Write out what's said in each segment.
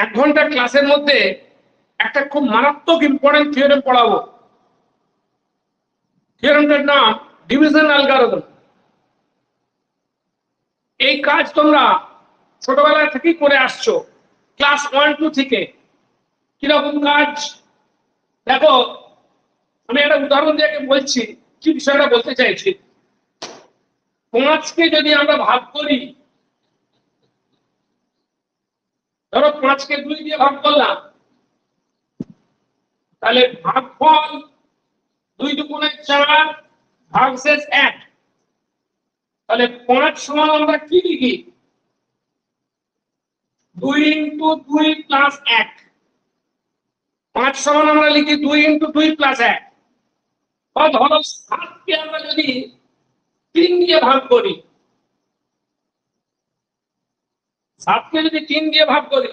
1 ঘন্টা ক্লাসের মধ্যে একটা খুব মারাত্মক ইম্পর্টেন্ট থিওরেম পড়াবো। থিওরেমটার নাম ডিভিশন অ্যালগরিদম। এই কাজ তোমরা ছোটবেলা থেকেই করে আসছো, ক্লাস 1-2 থেকে। কিরকম কাজ দেখো, আমি একটা উদাহরণ দিয়ে বলছি কি বিষয়টা বলতে চাইছি। 5কে যদি আমরা ভাগ করি, ধরো 5কে 2 দিয়ে ভাগ করলাম, তাহলে ভাগফল 2 দুগুণে 4 ভাগশেষ 1। তাহলে 5 সমান আমরা কি লিখি? 2 × 2 + 1। 5 সমান আমরা লিখি 2 × 2 + 1। বা ধরো 7কে আমরা যদি 3 দিয়ে ভাগ করি, 7কে যদি 3 দিয়ে ভাগ করি,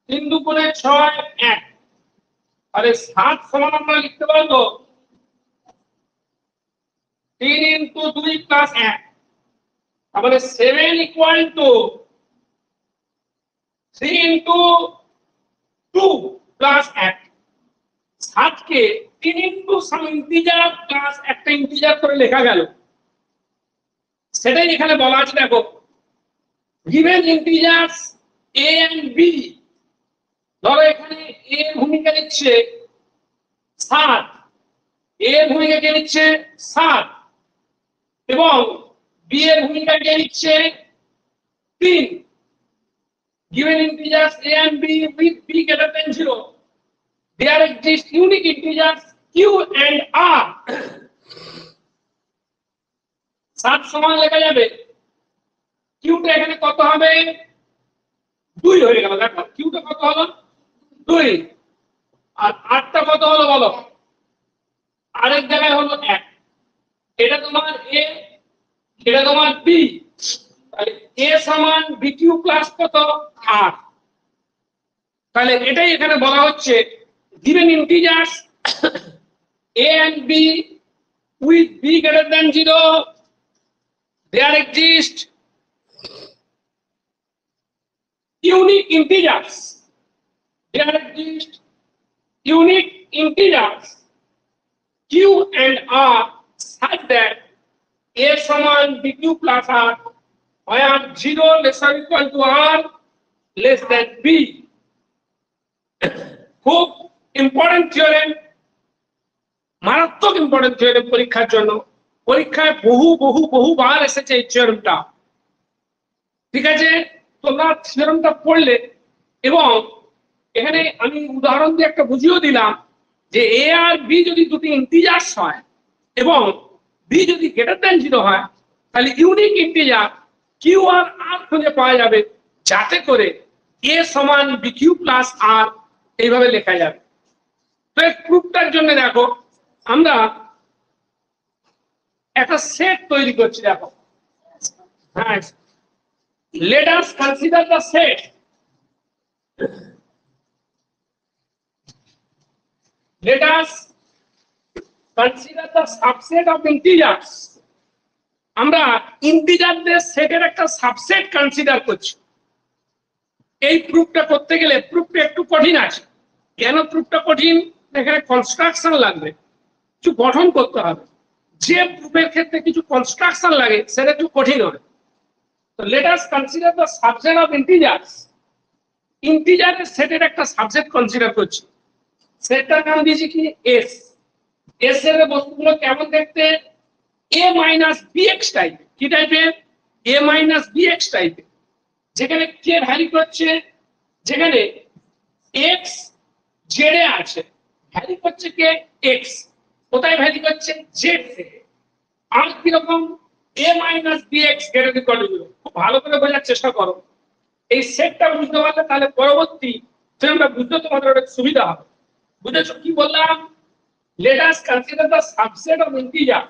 3 দুগুণে 6 1। তাহলে 7 সমান আমরা লিখতে পারবো 3 × 2 + 1। তাহলে 7 = 3 × 2 + 1। 7কে 3 × সাম ইন্টিজার প্লাস একটা ইন্টিজার করে লেখা গেল। সেটাই এখানে বলা আছে। দেখো, given integers a and b, ধরো এখানে a এর ভূমিকা নিচ্ছে 7, a এর ভূমিকা কে নিচ্ছে 7, এবং b এর ভূমিকা কে নিচ্ছে 3। given integers a and b with b greater than 0, there exist unique integers q and r। 7 সমান লেখা যাবে, কিউটা এখানে কত হবে? 2 হয়ে গেল। দেখো কিউটা কত হলো? 2। আর আরটা কত হলো বলো? আরেক জায়গায় হলো 1। এটা তোমার a, এটা তোমার b। তাহলে a সমান bq প্লাস কত? r। তাহলে এটাই এখানে বলা হচ্ছে, given integers a and b with b greater than 0, there exist unique integers. There exist unique integers q and r such that a সমান bq plus r, where 0 lesser equal to r less than b। খুব important theorem, মারাত্মক important theorem পরীক্ষার জন্য। পরীক্ষায় বহুবার এসেছে এই থিওরেমটা। ঠিক আছে, তোমরা থিওরেমটা পড়লে, এবং এখানে আমি উদাহরণ দিয়ে একটা বুঝিয়ে দিলাম যে a আর b যদি দুটি ইন্টিজার্স হয় এবং b যদি গ্রেটার দ্যান 0 হয়, তাহলে ইউনিক ইন্টিজার q আর r খুঁজে পাওয়া যাবে, যাতে করে a সমান bq প্লাস r এইভাবে লেখা যাবে। তো এই প্রুফটার জন্য দেখো আমরা একটা সেট তৈরি করছি। দেখো, হ্যাঁ, let us consider the set let us consider the subset of integers। আমরা ইন্টিজারদের সেটের একটা সাবসেট কনসিডার করছি। এই প্রুফটা করতে গেলে প্রুফটা একটু কঠিন আছে। কেন প্রুফটা কঠিন? এখানে কনস্ট্রাকশন লাগবে, কিছু গঠন করতে হবে। যে প্রুফের ক্ষেত্রে কিছু কনস্ট্রাকশন লাগে সেটা একটু কঠিন হয়। তো let us consider the subset of integers. ইন্টিজারের সেটের একটা সাবসেট কনসিডার করছি। সেটটার নাম দিয়েছি কি? এস। এস এর বস্তুগুলো কেমন দেখতে? a minus bx type. কি টাইপের? a মাইনাস bx টাইপের। যেখানে কে ভ্যারি করছে, যেখানে x z এ আছে, ভ্যারি করছে কে? x। কোথায় ভ্যারি করছে? z থেকে। আর কি রকম? a minus bx greater equal to 0। খুব ভালো করে বোঝার চেষ্টা করো। এই সেটটা বুঝতে পারলে তাহলে পরবর্তী সেটটা বুঝতে তোমাদের অনেক সুবিধা হবে। বুঝেছো কি বললাম? let us consider the subset of integer।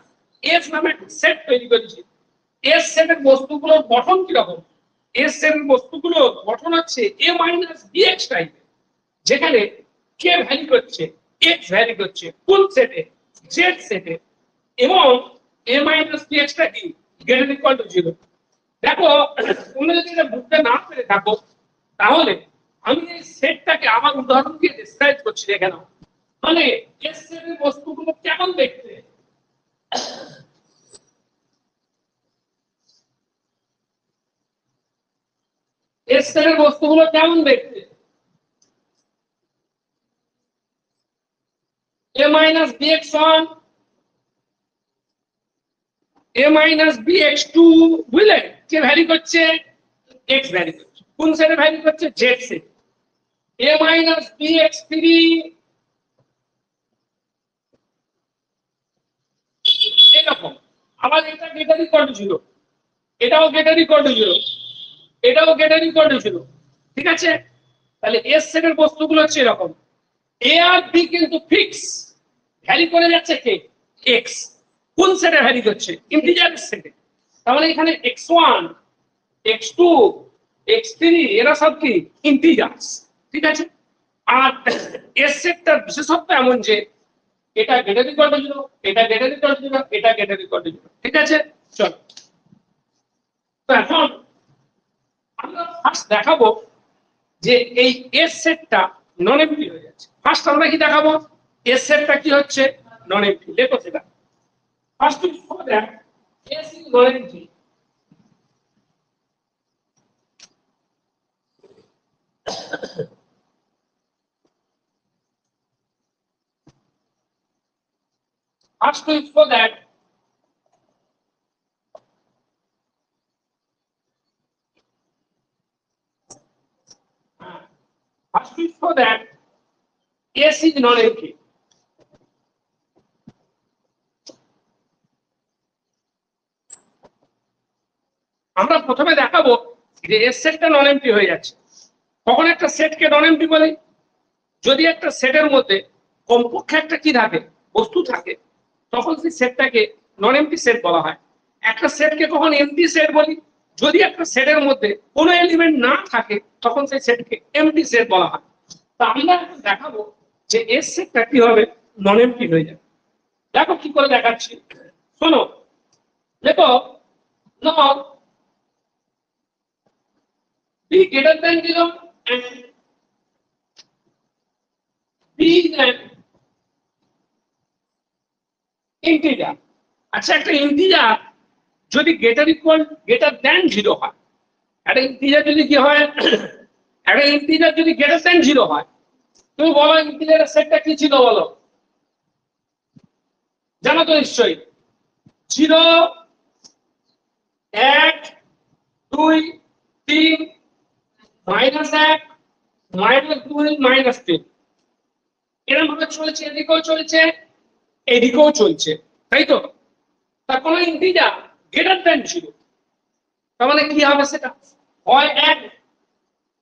S নামে একটা সেট তৈরি করেছি। এস সেটের বস্তুগুলোর গঠন কি রকম? এস সেটের বস্তুগুলোর গঠন হচ্ছে a মাইনাস bx টাইপের, যেখানে কে ভ্যারি করছে, x ভ্যারি করছে কোন সেটে? z সেটে, এবং a মাইনাস bx টা কি? Greater equal to 0। দেখো, তোমরা যদি এটা বুঝতে না পেরে থাকো, তাহলে আমি এই সেটটাকে আমার উদাহরণ দিয়ে ডিসক্রাইব করছি, দেখে নাও। মানে এস সেটের বস্তুগুলো কেমন দেখতে, এস সেটের বস্তুগুলো কেমন দেখতে, a minus bx1 a minus bx2, বুঝলেন? কে ভ্যারি করছে? x ভ্যারি করছে। কোন সেটে ভ্যারি করছে? z set. a minus bx3 এরকম। আবার এটা গেটার ইকুয়াল টু 0, এটাও গেটার ইকুয়াল টু 0, এটাও গেটার ইকুয়াল টু 0, ঠিক আছে? তাহলে এস সেটের বস্তুগুলো হচ্ছে এরকম। এ আর বি কিন্তু ফিক্স, ভ্যারি করে যাচ্ছে কে? এক্স। কোন সেটে ভ্যারি করছে? ইন্টিজার সেটে। তাহলে এখানে x1 x2 x3 এরা সব কি? ইন্টিজার্স, ঠিক আছে? আর এস সেটটার বিশেষত্ব এমন যে এটা গেটার ইকুয়াল টু 0, এটা গেটার ইকুয়াল টু 0, এটা গেটার ইকুয়াল টু 0, ঠিক আছে? চলো, তো এখন আমরা ফার্স্ট দেখাবো যে এই এস সেটটা নন এমপ্টি হয়ে যাচ্ছে। ফার্স্ট আমরা কি দেখাবো? এস সেটটা কি হচ্ছে? নন এমপ্টি। দেখো সেটা first is for that S is non empty. First is for that first is for that S is non-empty. আমরা প্রথমে দেখাবো যে এস সেটটা নন এমপ্টি হয়ে যাচ্ছে। কখন একটা সেটকে নন এমপ্টি বলে? যদি একটা সেটের মধ্যে কমপক্ষে একটা কি থাকে? বস্তু থাকে, তখন সেই সেটটাকে নন এমপ্টি সেট বলা হয়। একটা সেটকে কখন এমপ্টি সেট বলি? যদি একটা সেটের মধ্যে কোনো এলিমেন্ট না থাকে, তখন সেই সেটকে এমপ্টি সেট বলা হয়। তা আমরা এখন দেখাবো যে এস সেটটা কিভাবে নন এমপ্টি হয়ে যাবে। দেখো কি করে দেখাচ্ছি, শোনো। দেখো, নাও b greater than 0 and b is an integer। আচ্ছা, একটা ইন্টিজার যদি গ্রেটার দ্যান 0 হয়, একটা ইন্টিজার যদি কি হয়? একটা ইন্টিজার যদি গ্রেটার দ্যান 0 হয়, তুমি বলো ইন্টিজারের সেটটা কি ছিল বলো? জানো তো নিশ্চয়ই। 0 1 2 3 -1 -2 -3 এরকম ভাবে চলছে, এদিকেও চলছে এদিকেও চলছে, তাই তো? তার কোনো ইন্টিজার গ্রেটার দ্যান 0, তার মানে কি হবে সেটা? হয় 1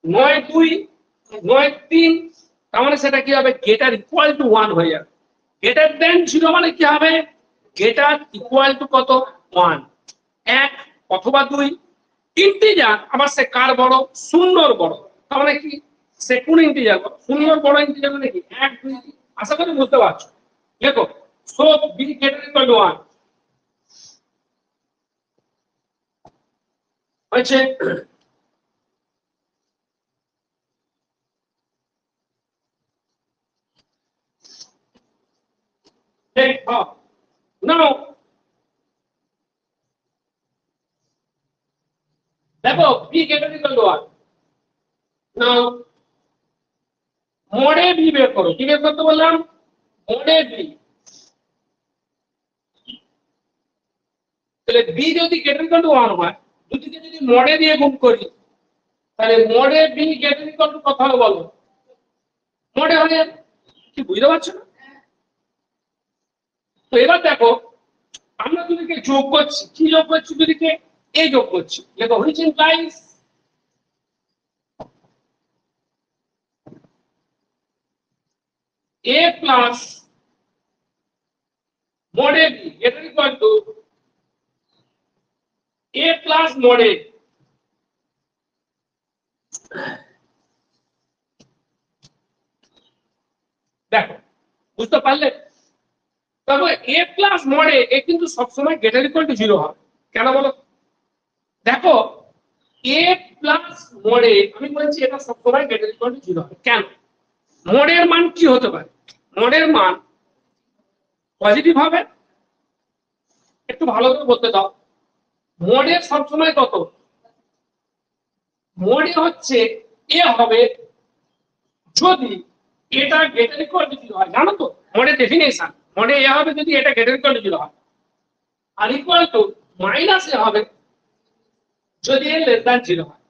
নয় 2 নয় 3, তার মানে সেটা কি হবে? গ্রেটার ইকুয়াল টু 1 হয়ে যাবে। গ্রেটার দ্যান 0 মানে কি হবে? গ্রেটার ইকুয়াল টু কত? 1, 1 অথবা 2। ইন্টিজার আবার সে কার বড়? শূন্যর বড়। তার মানে কি? সে কোন ইন্টিজার বড়? শূন্যর বড় ইন্টিজার মানে কি? 1 2 3। আশা করি বুঝতে পারছো। দেখো, so b greater equal to 1 হয়েছে। নাও দেখো, b greater equal to 1। Now মডে বি বের করো। কি বের করতে বললাম? মডে বি। তাহলে বি যদি গ্রেটার ইকুয়াল টু 1 হয়, দুটিকে যদি মডে দিয়ে গুণ করি, তাহলে মডে বি গ্রেটার ইকুয়াল টু কত হবে বলো? মডে হয়ে যাবে। কি বুঝতে পারছো না? তো এবার দেখো, আমরা দুদিকে যোগ করছি। কি যোগ করছি? দুদিকে এ যোগ করছি। দেখো, হুইচ ইমপ্লাইজ a প্লাস মডে b greater equal to a plus মডে। দেখো, বুঝতে পারলে? তবে এ প্লাস মডে এ কিন্তু সবসময় গ্রেটার ইকুয়াল টু 0 হয়। কেন বলো? দেখো, এ প্লাস মোডে আমি বলছি এটা সবসময় গ্রেটার ইকুয়াল টু 0 হবে। কেন? মোডের মান কি হতে পারে? মোডের মান পজিটিভ হবে। একটু ভালো করে বলতে দাও, মোডে সবসময় কত? মোডে হচ্ছে এ হবে যদি এটা গ্রেটার ইকুয়াল টু 0 হয়। জানো তো মোডের ডেফিনেশন, মোডে এ হবে যদি এটা গ্রেটার ইকুয়াল টু 0 হয়, আর ইকুয়াল টু মাইনাস এ হবে যদি এ লেস দ্যান 0 হয়।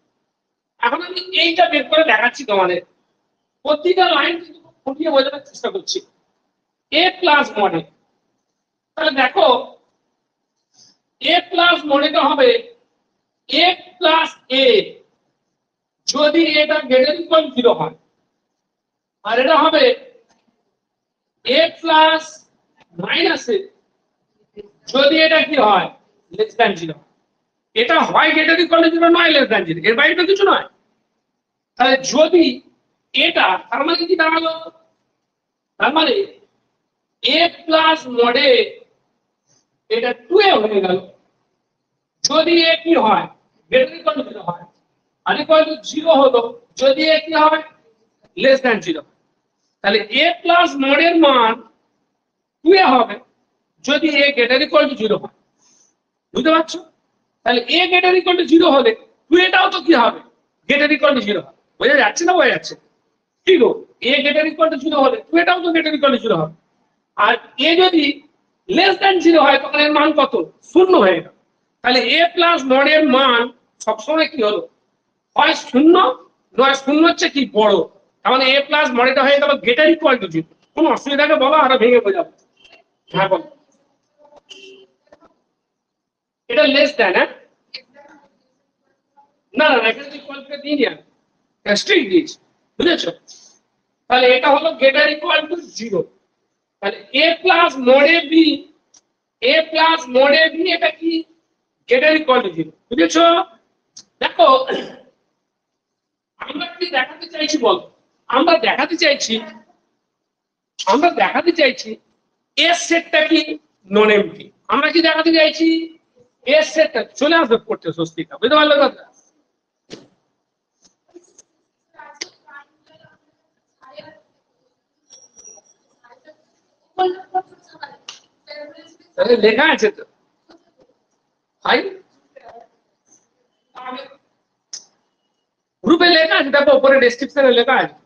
এখন আমি এইটা বের করে দেখাচ্ছি তোমাদের, প্রতিটা লাইন কিন্তু ফুটিয়ে বোঝানোর চেষ্টা করছি। এ প্লাস মডে, তাহলে দেখো এ প্লাস মডেটা হবে এ প্লাস এ যদি এটা গ্রেটার ইকুয়াল 0 হয়, আর এটা হবে এ প্লাস মাইনাস এ যদি এটা কি হয় লেস দ্যান 0। এটা হয় গ্রেটার ইকুয়াল টু 0 নয় লেস দ্যান 0, এর বাইরে তো কিছু নয়। তাহলে যদি এটা, তার মানে কি দাঁড়ালো? তার মানে এ প্লাস মডে এটা 2a হয়ে গেল যদি এ কি হয় গ্রেটার ইকুয়াল টু 0 হয়, আর ইকুয়াল টু 0 হলো যদি এ কি হয় লেস দ্যান 0। তাহলে এ প্লাস মডের মান 2a হবে যদি এ গ্রেটার ইকুয়াল টু 0 হয়। বুঝতে পারছো? তাহলে এ গ্রেটার ইকুয়াল টু 0 হলে 2aটাও তো কি হবে গ্রেটার ইকুয়াল টু 0 হবে। বোঝা যাচ্ছে না? বোঝা যাচ্ছে? কি গো, এ গ্রেটার ইকুয়াল টু 0 হলে 2aটাও তো গ্রেটার ইকুয়াল টু 0 হবে। আর এ যদি লেস দ্যান 0 হয় তখন এর মান কত? 0 হয়ে গেল। তাহলে এ প্লাস মডের মান সবসময় কি হলো? হয় 0 নয় 0 হচ্ছে কি বড়। তার মানে এ প্লাস মডেলটা হয়ে গেল গ্রেটার ইকুয়াল টু 0। কোনো অসুবিধাকে বলো, আরো ভেঙে বোঝাবো। হ্যাঁ বল। এটা লেস দ্যান, হ্যাঁ না না এখানে ইকুয়াল টু দিইনি আমি, স্ট্রিক দিয়েছি। বুঝেছো? তাহলে এটা হলো গ্রেটার ইকুয়াল টু 0। তাহলে এ প্লাস মডে বি, এ প্লাস মডে বি এটা কি গ্রেটার ইকুয়াল টু 0। বুঝেছো? দেখো আমরা কি দেখাতে চাইছি বল? আমরা দেখাতে চাইছি এর সেটটা কি নন এমটি। আমরা কি দেখাতে চাইছি? এর সেটটা চলে আসবে পড়তে স্বস্তিকা। বুঝতে পারলে কথা? তাহলে লেখা আছে তো ভাই, গ্রুপে লেখা আছে, দেখো উপরে ডেসক্রিপশনে লেখা আছে।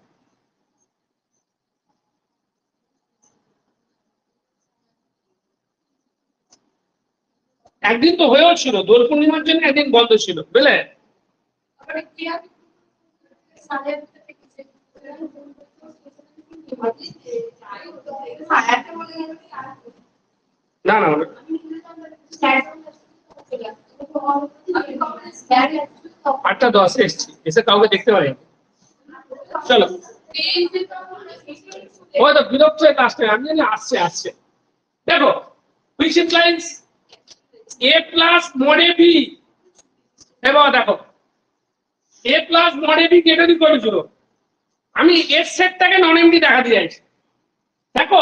একদিন তো হয়েও ছিল, দোল পূর্ণিমার জন্য একদিন বন্ধ ছিল, বুঝলে? না না 8:10 এসছি, এসে কাউকে দেখতে পাই। চলো ওই তো বিরক্ত হয়ে আসছে, আমি জানি আসছে আসছে। দেখো which implies a plus mod a b, এবার দেখো a plus mod a b greater equal to 0। আমি এর সেটটাকে নন এমডি দেখাতে চাইছি। দেখো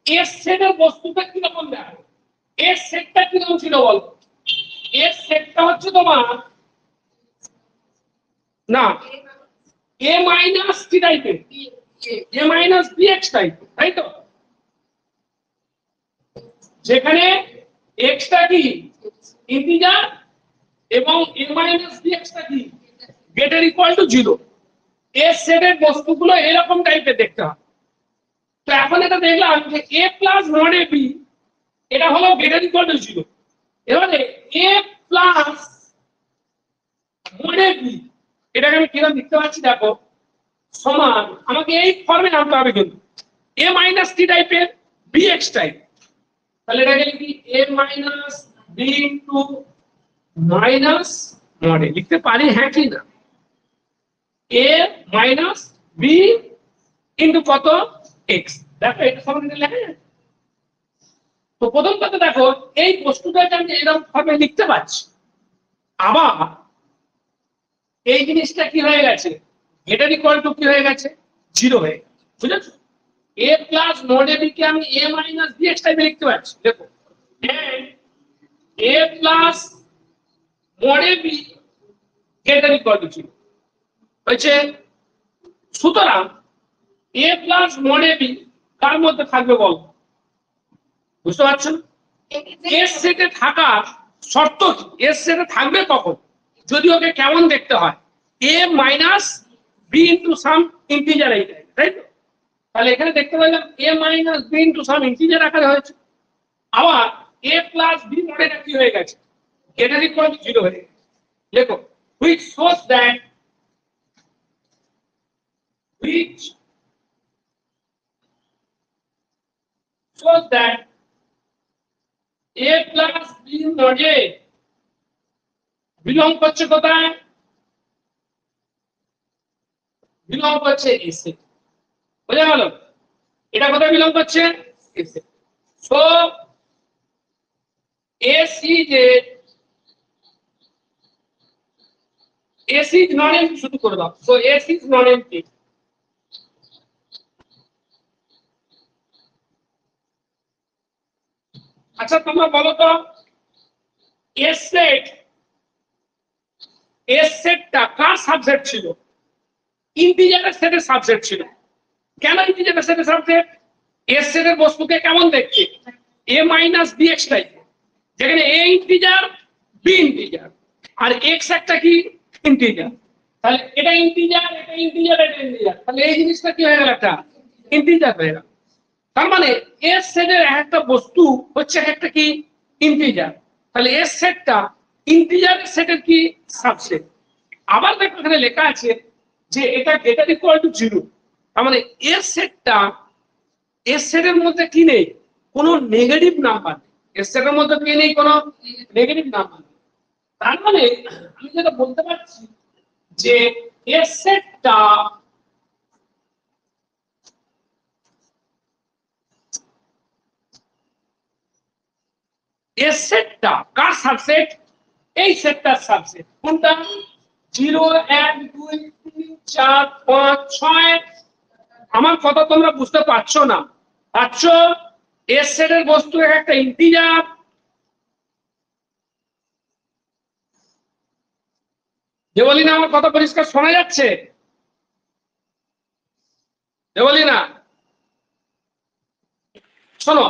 এর সেটের বস্তুটা কিরকম দেখো, এর সেটটা কিরকম ছিল বল? এর সেটটা হচ্ছে তোমার না a মাইনাস কি টাইপের, a মাইনাস bx টাইপ, তাই তো? যেখানে x টা কি ইন্টিজার এবং a মাইনাস bx টা কি গ্রেটার ইকুয়াল টু 0। এর সেটের বস্তুগুলো এরকম টাইপের দেখতে হয়। তো এখন এটা দেখলাম যে a plus mod a b এটা হলো গ্রেটার ইকুয়াল টু 0। এবারে a plus mod a b এটাকে আমি কিরকম লিখতে পারছি দেখো, সমান আমাকে এই ফর্মে আনতে হবে কিন্তু a মাইনাস t টাইপের bx টাইপ। তাহলে এটাকে লিখি a minus b into minus mod a লিখতে পারি, হ্যাঁ কি না? a মাইনাস b ইনটু কত x। দেখো এটা সমান লেখা যায়। তো প্রথম কথা দেখো এই বস্তুটাকে আমি এরকম ভাবে লিখতে পারছি, আবার এই জিনিসটা কি হয়ে গেছে গ্রেটার ইকুয়াল টু কি হয়ে গেছে 0 হয়ে গেছে। বুঝেছো? a plus mod a b কে আমি a মাইনাস bx টাইপে লিখতে পারছি। দেখো and a plus mod a b greater equal to 0 হয়েছে। সুতরাং a প্লাস মড ab কার মধ্যে থাকবে বল? বুঝতে পারছেন? এর সেটে থাকার শর্ত কি? এর সেটে থাকবে কখন? যদি ওকে কেমন দেখতে হয়, a minus B into some integer, এইটাই তাই তো? তাহলে এখানে দেখতে পেলাম a minus B into some integer আকারে হয়েছে। আবার a প্লাস বি মডেলটা কি হয়ে গেছে? গ্রেটার ইকুয়াল টু 0 হয়ে গেছে। দেখো which shows that a plus b mod a belong করছে কোথায়? বিলং করছে a সেট। বুঝা গেল? এটা কোথায় বিলং করছে? a set. So AC is non-empty, শুধু করে দাও। So AC is non-empty। আচ্ছা তোমরা বলো তো S সেটটা কার সাবসেট ছিল? ইন্টিজারের সেটের সাবসেট ছিল। কেন ইন্টিজারের সেটের সাবসেট? S সেটের বস্তুকে কেমন দেখতে? a মাইনাস bx টাইপ, যেখানে a ইন্টিজার b ইন্টিজার আর x একটা কি ইন্টিজার। তাহলে এটা ইন্টিজার, এটা ইন্টিজার, এটা ইন্টিজার, তাহলে এই জিনিসটা কি হয়ে গেল? একটা ইন্টিজার হয়ে গেল। তার মানে এস সেটের একটা বস্তু হচ্ছে একটা কি ইন্টিজার, তাহলে এস সেটটা ইন্টিজার সেটের কি সাবসেট। আবার দেখো এখানে লেখা আছে যে এটা গ্রেটার ইকুয়াল টু 0, তার মানে এস সেটটা, এস সেটের মধ্যে কি নেই? কোনো নেগেটিভ নাম্বার। এস সেটের মধ্যে কি নেই? কোনো নেগেটিভ নাম্বার। তার মানে আমি যেটা বলতে পারছি যে এস সেটটা এস সেটটা কার সাবসেট? এই সেটটার সাবসেট। কোনটা? 0 1 2 3 4 5 6। আমার কথা তোমরা বুঝতে পারছো না? পারছো? এস সেটের বস্তু একটা ইন্টিজার, দেবলিনা আমার কথা পরিষ্কার শোনা যাচ্ছে? দেবলিনা শোনো,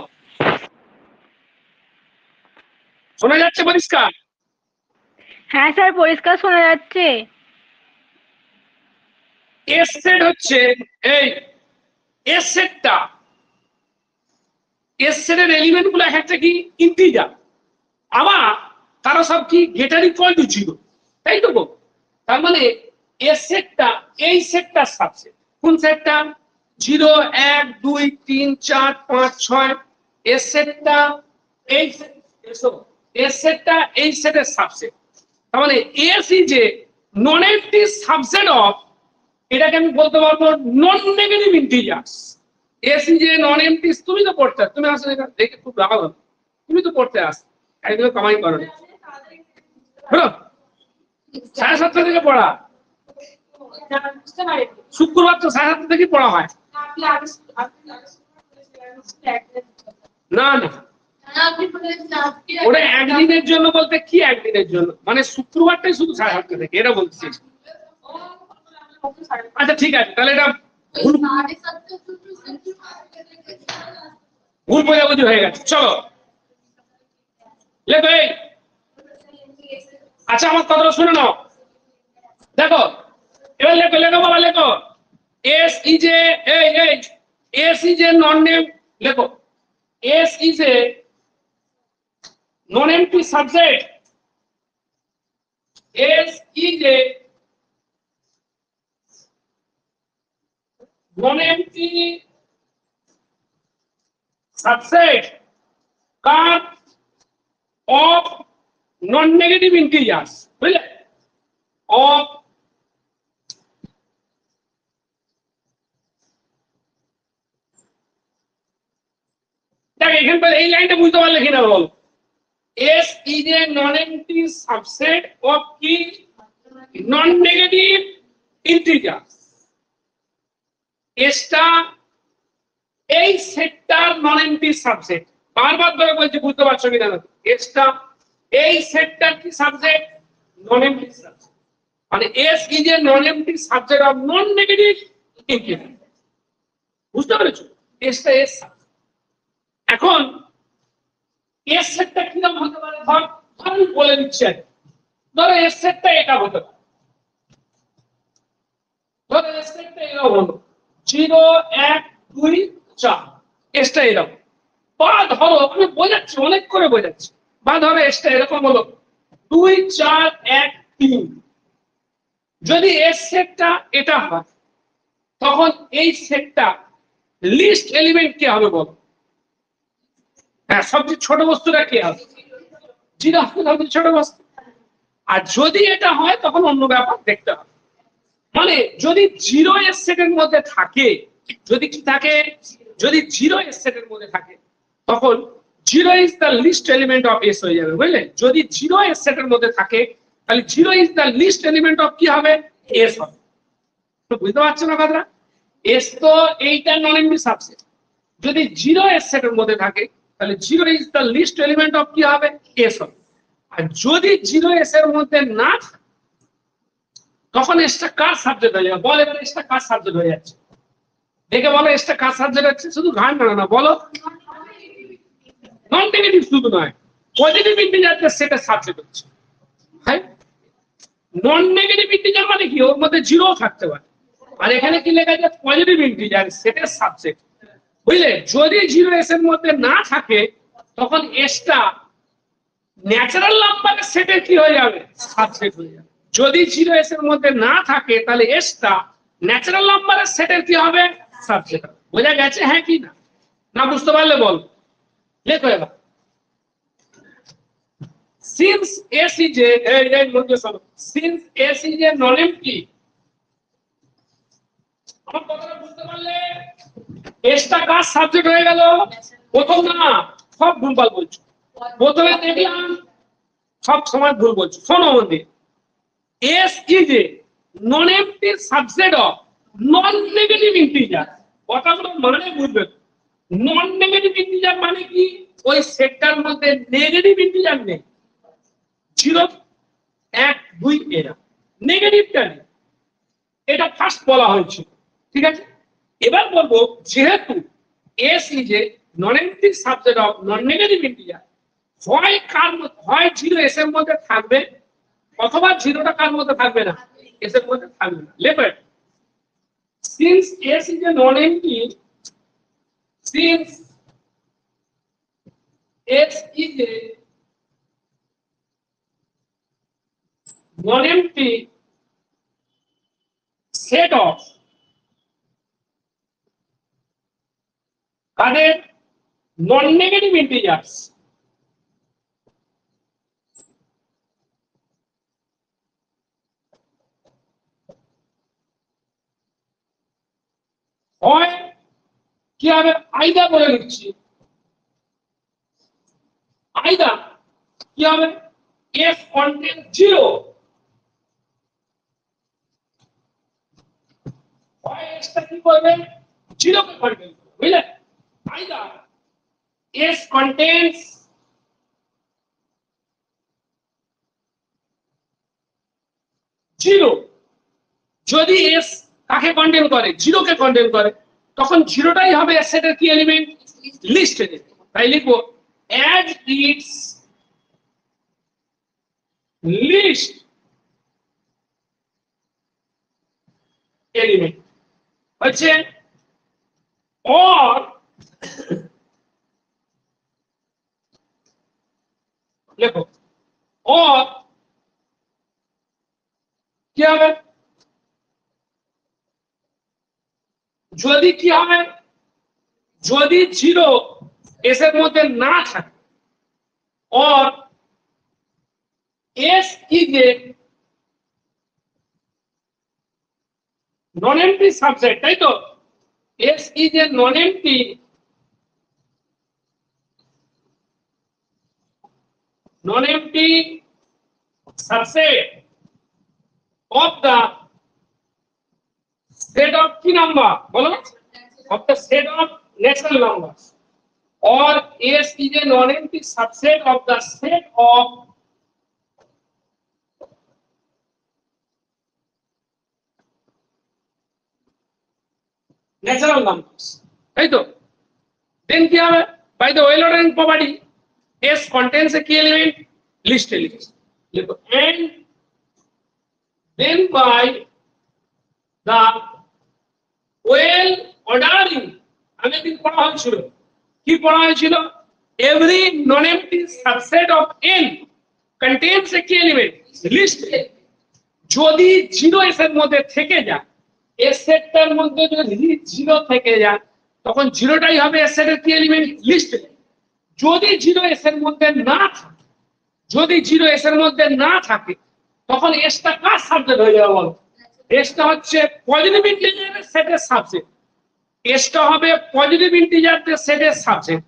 শোনা যাচ্ছে পরিষ্কার? হ্যাঁ স্যার, পরিষ্কার শোনা যাচ্ছে। এস সেট হচ্ছে এই এস সেটটা, এস সেটের এলিমেন্ট গুলো একটা কি ইন্টিজার, আবার তারা সব কি গ্রেটার ইকুয়াল টু 0, তাই তো? তার মানে এস সেটটা এই সেটটার সাবসেট। কোন সেটটা? 0 1 2 3 4 5 6। এস সেটটা এই এস সেটটা এই সেটের সাবসেট। তার মানে S is a non empty subset of, এটাকে আমি বলতে পারবো নন negative integers. S is a non empty. তুমি তো পড়তে, তুমি আসলে দেখে খুব রাগ হবে, তুমি তো পড়তে আস, একদম কামাই করো। হলো 7:30 থেকে পড়া, শুক্রবার তো 7:30 থেকে পড়া হয়। না না, ওটা একদিনের জন্য বলতে কি একদিনের জন্য, মানে শুক্রবারটাই শুধু 7:30 থেকে, এটা বলছি। আচ্ছা ঠিক আছে, তাহলে এটা ভুল বোঝাবুঝি হয়ে গেছে। চলো লেখো এই। আচ্ছা আমার কথাটা শুনে নাও, দেখো এবার লেখো, লেখো বাবা লেখো। S is a S is a non name, লেখো S is a non empty subject. S is a non-empty subset car of non-negative integers, বুঝলে? of দেখ এখান থেকে এই লাইনটা বুঝতে পারলে কিনা বল। S is a non-empty subset of কি non-negative integers। এসটা এই সেটটার নন এম্পটি সাবসেট। বারবার ধরে বলছি, বুঝতে পারছো কিনা? এসটা এই সেটটার কি সাবজেক্ট? Non empty subject. মানে S is a non empty subject of non negative increment. বুঝতে পেরেছো? এসটা এস। এখন এস সেটটা কিরকম হতে পারে? আমি বলে দিচ্ছি আর ধরো এস সেটটা এটা হতে পারে। ধরো এস সেটটা এরকম হলো 0 1 2 4, এসটা এরকম। বা ধরো আমি বোঝাচ্ছি, অনেক করে বোঝাচ্ছি। বা ধরো এসটা এরকম হলো 2 4 1 3। যদি এস সেটটা এটা হয় তখন এই সেটটা লিস্ট এলিমেন্ট কি হবে বল? হ্যাঁ, সবচেয়ে ছোট বস্তুটা কি হবে? 0 হবে সবচেয়ে ছোট বস্তু। আর যদি এটা হয় তখন অন্য ব্যাপার দেখতে হবে। মানে যদি 0 এস সেটের মধ্যে থাকে, যদি কি থাকে, যদি 0 এস সেটের মধ্যে থাকে তখন 0 is the least element of S হয়ে যাবে, বুঝলে? যদি 0 এস সেটের মধ্যে থাকে তাহলে 0 is the least element of কি হবে? এস হবে। তো বুঝতে পারছো না কথাটা? এস তো এইটা নন এমপ্টি সাবসেট। যদি 0 এস সেটের মধ্যে থাকে তাহলে 0 is the least element of কি হবে? এস হবে। আর যদি 0 এস এর মধ্যে না থাকে তখন এসটা কার সাবজেক্ট হয়ে যাবে? বল এবার এসটা কার সাবজেক্ট হয়ে যাচ্ছে? দেখে বলো এসটা কার সাবজেক্ট হচ্ছে? শুধু ঘাড় না বলো। নন নেগেটিভ শুধু নয়, পজিটিভ ইন্টিজারদের সেটের সাবজেক্ট হচ্ছে। হ্যাঁ, নন নেগেটিভ ইন্টিজার মানে কি? ওর মধ্যে 0 থাকতে পারে। আর এখানে কি লেখা আছে? পজিটিভ ইন্টিজার সেটের সাবজেক্ট। বুঝলে? যদি 0 এস এর মধ্যে না থাকে তখন এসটা ন্যাচারাল নাম্বারের সেটের কি হয়ে যাবে? সাবজেক্ট হয়ে যাবে। যদি 0 এস এর মধ্যে না থাকে তাহলে এসটা ন্যাচারাল নাম্বারের সেটের কি হবে? সাবজেক্ট হবে। বোঝা গেছে? হ্যাঁ কি না? না বুঝতে পারলে বল, লেখো এবার। Since S is a, since S is a non empty, আমার কথাটা বুঝতে পারলে? এসটা কার সাবজেক্ট হয়ে গেল? প্রথম না, সব ভুলভাল বলছো। প্রথমে দেখলাম সব সময় ভুল বলছো, শোনো মন্দির। S is a non empty subset of non negative integer. কথাগুলো মানে বুঝবে। নন নেগেটিভ ইন্টিজার মানে কি? ওই সেটটার মধ্যে নেগেটিভ ইন্টিজার নেই। 0 1 2 এরা নেগেটিভটা নেই, এটা ফার্স্ট বলা হয়েছিল। ঠিক আছে, এবার বলবো যেহেতু S is a non empty subset of non negative integer, হয় কার হয় 0 এস এর মধ্যে থাকবে অথবা 0টা কার মধ্যে থাকবে না? এস এর মধ্যে থাকবে না। লেখো, since S is a non empty, since S is a non empty set of কাদের? Non negative integers. হয় কি হবে? আইদা বলে দিচ্ছি, আইদা কি হবে? এফ কন্টেন্ট 0, হয় এসটা কি করবে? 0 কে কন্টেন্ট করবে, বুঝলে? আইদা এস কন্টেন্টস 0, যদি এস কাকে কন্টেন করে? 0 কে কন্টেন করে, তখন 0টাই হবে এস সেটের কি এলিমেন্ট? List element. তাই লিখবো অ্যাজ ইটস লিস্ট এলিমেন্ট হচ্ছে, অর লেখো অর কি হবে? যদি কি হবে? যদি 0 এস এর মধ্যে না থাকে, or S is a non-empty subset, তাই তো? S is a non-empty subset of the set of কি নাম্বার বলো? of the set of natural numbers, or S is a non-empty subset of the set of natural numbers, তাই তো? Then কি হবে? By the well ordering property S contains a key element, list element. And then by the well ordering, আগে দিন পড়া হয়েছিল, কি পড়া হয়েছিল? Every non-empty subset of n contains a key element, list. যদি 0s এর মধ্যে থেকে যায়, s সেটটার মধ্যে যদি 0 থেকে যায়, তখন 0টাই হবে s সেটের কি এলিমেন্ট, লিস্ট। যদি 0s এর মধ্যে না থাকে, যদি 0s এর মধ্যে না থাকে, তখন এসটা কার সাবজেক্ট হয়ে যাবে বলো? এসটা হচ্ছে পজিটিভ ইন্টিজারের সেটের সাবজেক্ট। এসটা হবে পজিটিভ ইন্টিজারদের সেটের সাবজেক্ট।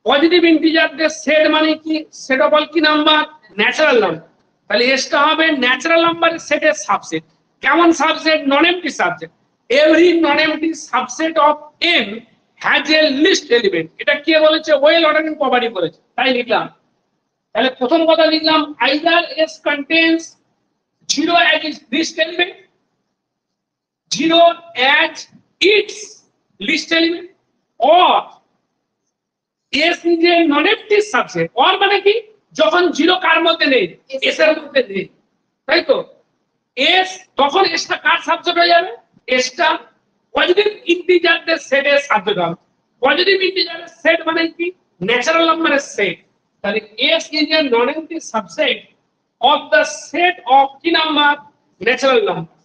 পজিটিভ ইন্টিজারদের সেট মানে কি? সেট অফ অল কি নাম্বার? Natural number. তাহলে এসটা হবে ন্যাচারাল নাম্বারের সেটের সাবসেট। কেমন subset? Non empty subset. Every non empty subset of n has a least element. এটা কে বলেছে? ওয়েল অর্ডারিং প্রপার্টি বলেছে, তাই লিখলাম। তাহলে প্রথম কথা লিখলাম, either s contains 0 as its list element, 0 as its list element, or S is a non-empty subset, or মানে কি? যখন 0 কার মধ্যে নেই? s এর মধ্যে নেই, তাই তো? s তখন এসটা কার সাবজেক্ট হয়ে যাবে? এসটা পজিটিভ ইন্টিজারদের সেটের সাবজেক্ট হবে। পজিটিভ ইন্টিজারের সেট মানে কি? ন্যাচারাল নাম্বারের সেট। তাহলে s is a non-empty subset of the set of কি number? Natural number.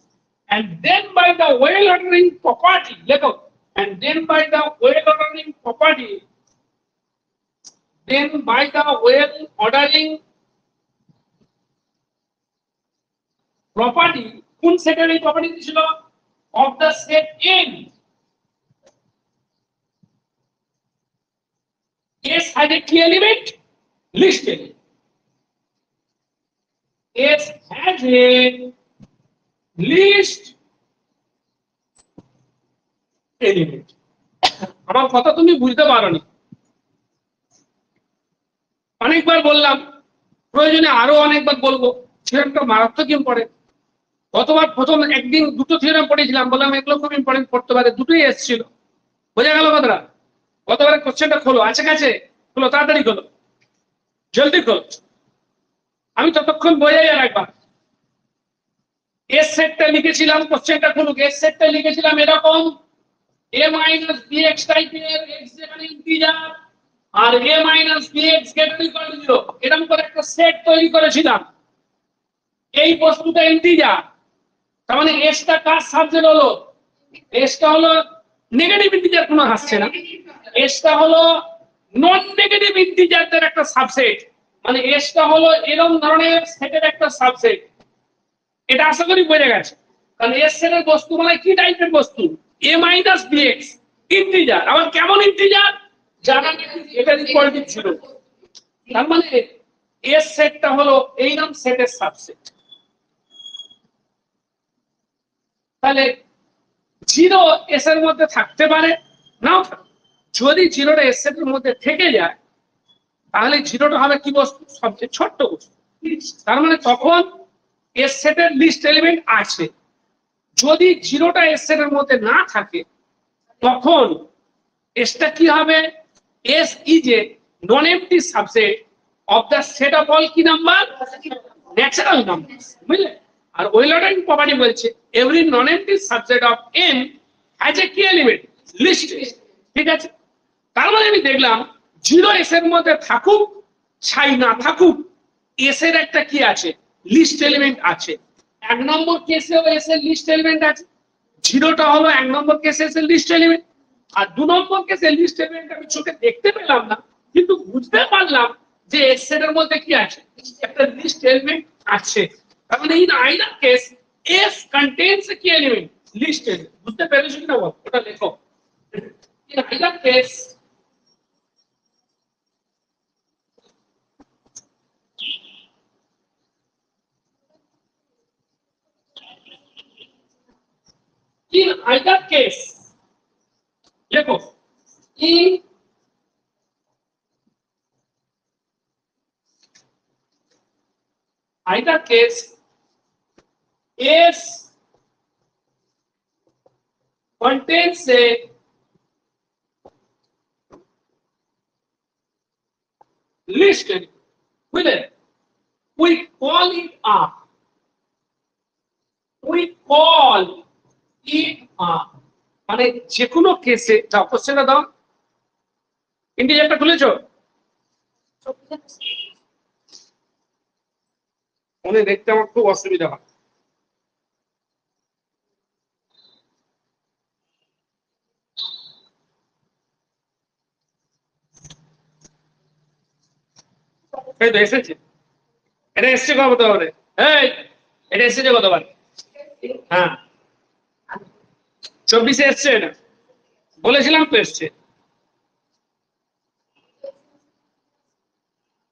And then by the well ordering property, লেখো, and then by the well ordering property, then by the well ordering property, কোন সেটের এই property ছিল? of the set n, s has a key element, list element. S has a list element. আমার কথা তুমি বুঝতে পারোনি। অনেকবার বললাম, প্রয়োজনে আরো অনেকবার বলবো। থিওরেমটা মারাত্মক ইম্পর্টেন্ট। গতবার প্রথম একদিন দুটো থিওরেম পড়েছিলাম, বললাম এগুলো খুব ইম্পর্টেন্ট পড়তে পারে, দুটোই এসেছিল। বোঝা গেল কথাটা? গতবারের কোশ্চেনটা খোলো, আছে কাছে খোলো, তাড়াতাড়ি খোলো, জলদি খোলো, আমি ততক্ষণ বোঝাই। আর একবার এস সেটটা লিখেছিলাম, কোশ্চেনটা খুলুক। এস সেটটা লিখেছিলাম এরকম, a minus bx টাইপের, x যেখানে ইন্টিজার আর a minus bx greater equal to 0, এরকম করে একটা সেট তৈরি করেছিলাম। এই বস্তুটা ইন্টিজার, তার মানে এসটা কার সাবজেক্ট হলো? এসটা হলো নেগেটিভ ইন্টিজার, কোনো আসছে না। এসটা হলো নন নেগেটিভ ইন্টিজারদের একটা সাবসেট, মানে এসটা হলো এরকম ধরনের সেটের একটা সাবসেট। এটা আশা করি বোঝা গেছে। কারণ এস সেটের বস্তু মানে কি টাইপের বস্তু? a minus bx integer. আবার কেমন ইন্টিজার? জানা এটা ইকুয়াল টু 0। তার মানে এস সেটটা হলো এই নাম সেটের সাবসেট। তাহলে 0 এস এর মধ্যে থাকতে পারে, নাও থাকে। যদি 0টা এস সেটের মধ্যে থেকে যায়, তাহলে 0টা হবে কি বস্তু? সবচেয়ে ছোট্ট বস্তু। তার মানে তখন এস সেটের লিস্ট এলিমেন্ট আছে। যদি 0টা এস সেটের মধ্যে না থাকে, তখন এসটা কি হবে? S is a non empty subset of the set of all কি নাম্বার? Natural number. বুঝলে? আর ওয়েল অর্ডারিং প্রপার্টি বলছে every non empty subset of n has a কি এলিমেন্ট? লিস্ট। ঠিক আছে? তার মানে আমি দেখলাম 0s এর মধ্যে থাকুক ছাই না থাকুক, এস এর একটা কি আছে? লিস্ট এলিমেন্ট আছে। এক নম্বর কেসেও এস এর লিস্ট এলিমেন্ট আছে। 0টা হলো এক নম্বর কেসে এস এর লিস্ট এলিমেন্ট। আর 2 নম্বর কেসে লিস্ট এলিমেন্ট আমি চোখে দেখতে পেলাম না, কিন্তু বুঝতে পারলাম যে এস এর মধ্যে কি আছে? একটা লিস্ট এলিমেন্ট আছে। তার মানে in either case S contains a কি এলিমেন্ট? List element. বুঝতে পেরেছো কিনা বল? ওটা লেখো। In either case in either case, देखो, in either case S contains a least element, বুঝলেন? We call it up, we call it up, মানে যে কোনো কেসে, দাও কোশ্চেনটা দাও, ইন্টিজারটা খুলেছো? মনে দেখতে আমার খুব অসুবিধা হয়। এই তো এসেছে, এটা এসছে কতবারে? এই এটা এসেছে কতবার? হ্যাঁ 24-এ এসছে, এটা বলেছিলাম তো এসছে।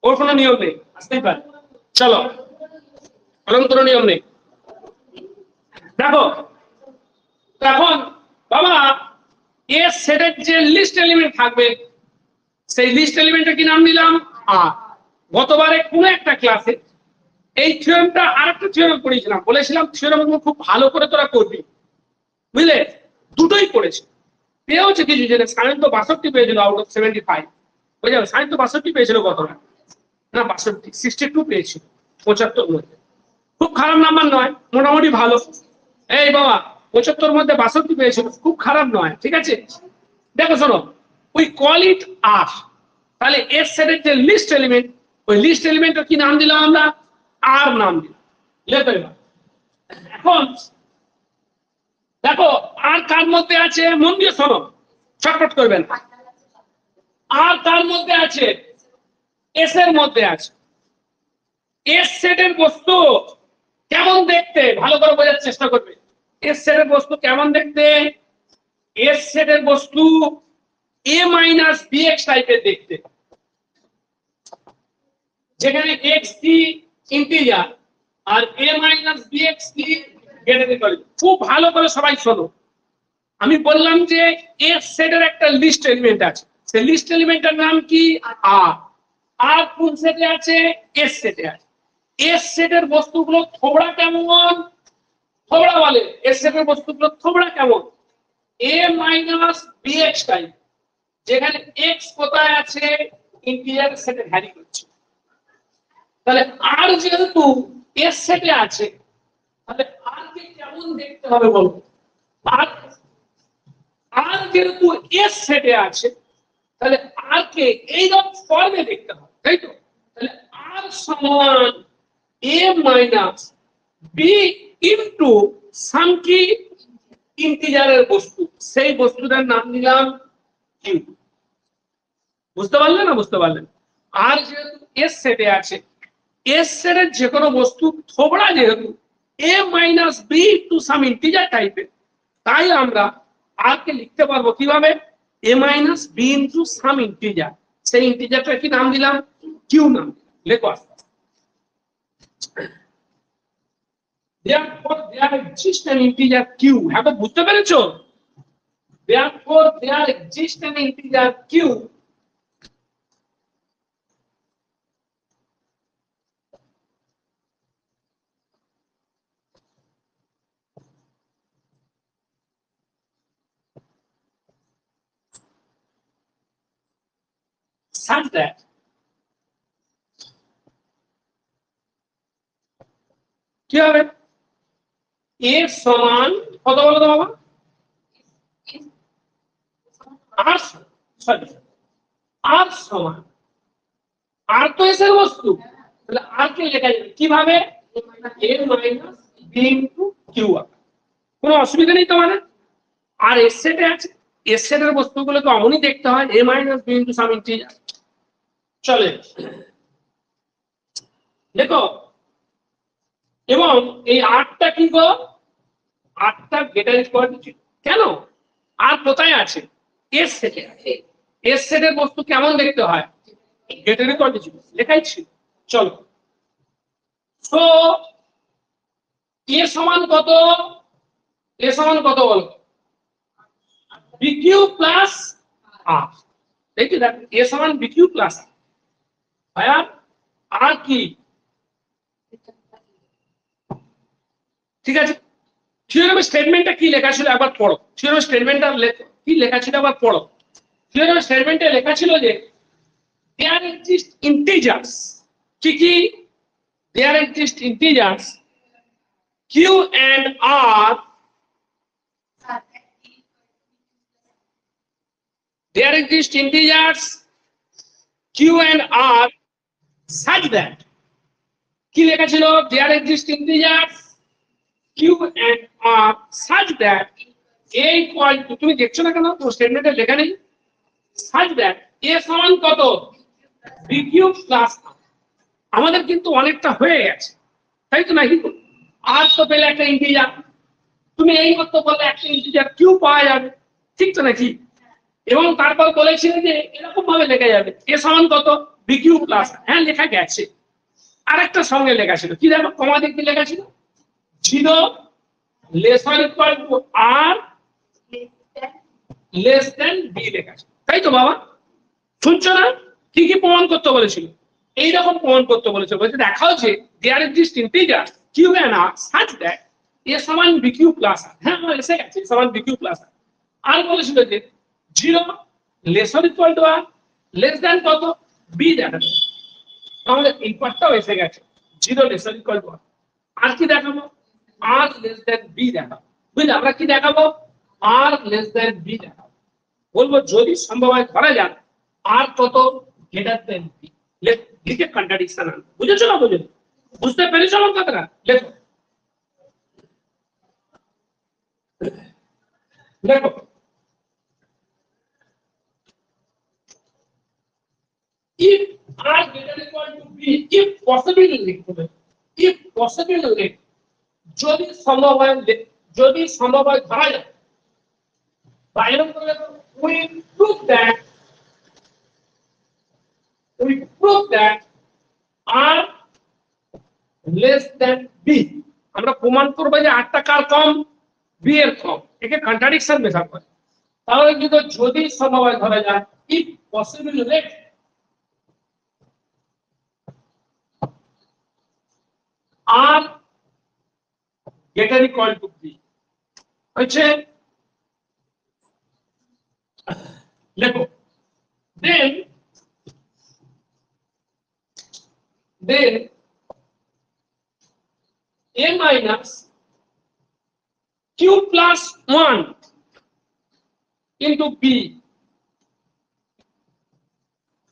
ওর কোনো নিয়ম নেই, আসতেই পারে। চলো, ওরকম কোনো নিয়ম নেই। দেখো এখন বাবা, এর সেটের যে লিস্ট এলিমেন্ট থাকবে, সেই লিস্ট এলিমেন্টের কি নাম দিলাম? আর গতবারে কোন একটা ক্লাসে এই থিওরেমটা আরেকটা থিওরেম পড়িয়েছিলাম, বলেছিলাম থিওরেমগুলো খুব ভালো করে তোরা করবি, বুঝলে? দুটোই পড়েছে, পেয়েওছে কিছু, যেটা 62 পেয়েছিল আউট অফ 75, বুঝে যাবে। 62 পেয়েছিল গতবার, না 62, 62 পেয়েছিল 75 মধ্যে। খুব খারাপ নাম্বার নয়, মোটামুটি ভালো। এই বাবা 75 মধ্যে 62 পেয়েছিল, খুব খারাপ নয়, ঠিক আছে? দেখো শোনো, উই কল ইট আর, তাহলে এর সেটের যে লিস্ট এলিমেন্ট, ওই লিস্ট এলিমেন্টের কি নাম দিলাম আমরা? আর নাম দিলাম। লেখো এবার। এখন দেখো আর কার মধ্যে আছে, মন দিয়ে শোনো, ছটফট করবেন। আর কার মধ্যে আছে? এস এর মধ্যে আছে। এস সেটের বস্তু কেমন দেখতে, ভালো করে বোঝার চেষ্টা করবে। এস সেটের বস্তু কেমন দেখতে? এস সেটের বস্তু এ মাইনাস বিএক্স টাইপের দেখতে, যেখানে এক্স কি ইন্টিজার আর এ মাইনাস বিএক্স কি গেটের। খুব ভালো করে সবাই শোনো, আমি বললাম যে এস সেটের একটা লিস্ট এলিমেন্ট আছে, সেই লিস্ট এলিমেন্টের নাম কি? আর। আর কোন সেটে আছে? এস সেটে আছে। এস সেটের বস্তুগুলো থোবড়া কেমন? থোবড়া বলে এস সেটের বস্তুগুলো থোবড়া কেমন? এ মাইনাস বিএক্স টাইপ, যেখানে এক্স কোথায় আছে? ইন্টিজার সেটে ভ্যারি করছে। তাহলে আর যেহেতু এস সেটে আছে, তাহলে আর কে কেমন দেখতে হবে বলো? আর আর যেহেতু এস সেটে আছে, তাহলে আর কে এইরকম ফর্মে দেখতে হবে, তাই তো? তাহলে আর সমান এ মাইনাস বি ইনটু সাম কি ইন্টিজারের বস্তু, সেই বস্তুটার নাম দিলাম কিউ। বুঝতে পারলেন না? বুঝতে পারলেন? আর যেহেতু এস সেটে আছে, এস সেটের যে কোনো বস্তু থোবড়া যেহেতু a minus b to some integer টাইপের, তাই আমরা আর কে লিখতে পারবো কিভাবে? A minus b into some integer, সেই ইন্টিজারটা কি নাম দিলাম? কিউ নাম দিলাম। লেখো আস্তে আস্তে। Therefore there exists an integer q, হ্যাঁ তো বুঝতে পেরেছো? Therefore there exists an integer q such that কি হবে? এ সমান কত বলো তো বাবা? আর সরি, আর সমান, আর তো এস এর বস্তু, তাহলে আর কে লেখা যাবে কিভাবে? A minus b into Q. কোনো অসুবিধা নেই তোমাদের? আর এস সেটে আছে, এস সেটের বস্তুগুলোকে অমনই দেখতে হয়, a minus b into some integer. চলে দেখো, এবং এই আটটা কি গো? আটটা গেটার কোয়ান্টিটি। কেন? আর কোথায় আছে? এস সেটে আছে। এস সেটের বস্তু কেমন দেখতে হয়? গেটার কোয়ান্টিটি লেখাই ছিল। চলো, তো এ সমান কত? এ সমান কত বলো? বিকিউ প্লাস আর। দেখি দেখ, এ সমান বিকিউ প্লাস আর, আর কি? ঠিক আছে, থিওরেমের স্টেটমেন্টটা কি লেখা ছিল একবার পড়ো। থিওরেমের স্টেটমেন্টটা কি লেখা ছিল একবার পড়ো। থিওরেমের স্টেটমেন্টে লেখা ছিল যে there exist integers কি there exist integers q and r. There exist integers q and r such that কি লেখা ছিল there exist integers q and r such that a equal to, তুমি দেখছো না কেন তো স্টেটমেন্টে লেখা নেই such that a সমান কত b কিউব প্লাস আমাদের কিন্তু অনেকটা হয়ে গেছে তাই তো নাকি আর তো পেলে একটা ইন্টিজার তুমি এই মত বললে একটা ইন্টিজার কিউ পাওয়া যাবে ঠিক তো নাকি এবং তারপর বলেছিল যে এরকম ভাবে লেখা যাবে এ সমান কত বি কিউ প্লাস হ্যাঁ লেখা গেছে আরেকটা সঙ্গে লেখা ছিল কি দেখো কমা দিয়ে কি লেখা ছিল 0 lesser equal to R less than B লেখা ছিল তাই তো বাবা শুনছো না কি কি প্রমাণ করতে বলেছিল এইরকম প্রমাণ করতে বলেছিল বলছে দেখাও যে there exist integer q and r such that a সমান বি কিউ প্লাস আর হ্যাঁ আমার এসে গেছে সমান বি কিউ প্লাস আর বলেছিল যে 0 lesser equal to R less than কত বি দেখাবে তাহলে এই পার্টটাও এসে গেছে 0 লেসার ইকুয়াল টু আর কি দেখাবো আর লেস দেন বি দেখাবো বুঝলে আমরা কি দেখাবো আর লেস দেন বি দেখাবো বলবো যদি সম্ভব হয় ধরা যাক আর কত গ্রেটার দেন বি লিখে কন্ট্রাডিকশন আনবে বুঝেছো না বুঝেছো বুঝতে পেরেছো আমার কথাটা লেখো লেখো if r greater than equal to b if possible লিখবে if possible লিখ যদি সম্ভব হয় ধরা যায় বাইরে করে we prove that r less than b আমরা প্রমাণ করব যে r টা কার কম b এর কম একে কন্ট্রাডিকশন মেথড বলে তাহলে যদি সম্ভব হয় ধরা যায় if possible let r greater equal to b হচ্ছে লেখো then a minus q plus 1 into b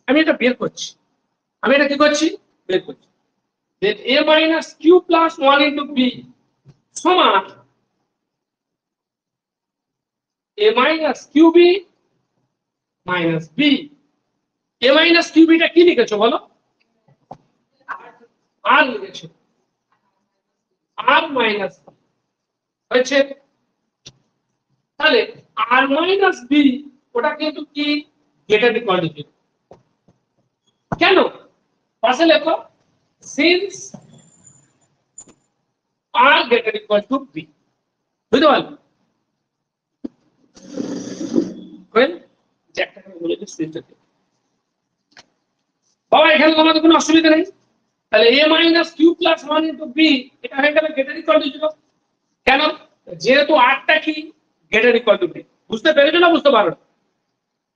আমি এটা বের করছি আমি এটা কি করছি বের করছি then a minus q plus 1 into b সমান a minus qb minus b a minus qb টা কি লিখেছো বলো r লিখেছো r minus হচ্ছে তাহলে r minus b ওটা কিন্তু কি গ্রেটার ইকুয়াল টু কেন পাশে লেখো since r greater equal to b বুঝতে পারলে কোন একটা বলে দিই সিস্টেমে বাবা এখানে তোমাদের কোনো অসুবিধা নেই তাহলে a minus q plus 1 into b এটা হয়ে গেল গ্রেটার ইকুয়াল টু 0 কেন যেহেতু r টা কি গ্রেটার ইকুয়াল টু b বুঝতে পেরেছো না বুঝতে পারো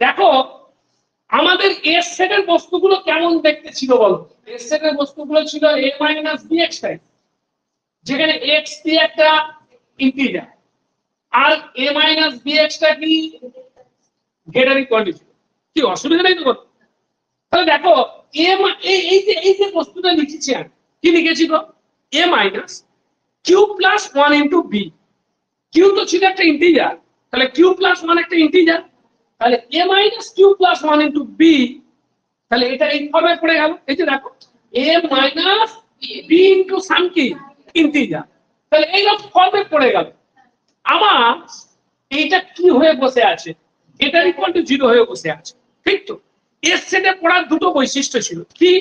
দেখো আমাদের এস সেটের বস্তুগুলো কেমন দেখতে ছিল বলো এস সেটের বস্তুগুলো ছিল a minus bx টাইপ যেখানে x কি একটা ইন্টিজার আর a minus bx টা কি গ্রেটার ইকুয়াল টু কি অসুবিধা নেই তো তাহলে দেখো এই যে বস্তুটা লিখেছি আমি কি লিখেছি গো a minus q plus 1 into b q তো ছিল একটা ইন্টিজার তাহলে q plus 1 একটা ইন্টিজার তাহলে a minus q plus 1 into b তাহলে এটা এই ফর্মে পড়ে গেল এই যে দেখো a minus b into some কি ইন্টিজার তাহলে এই ফর্মে পড়ে গেল আমার এইটা কি হয়ে বসে আছে এটা ইকুয়াল টু 0 হয়ে বসে আছে ঠিক তো এর সেটে পড়ার দুটো বৈশিষ্ট্য ছিল কি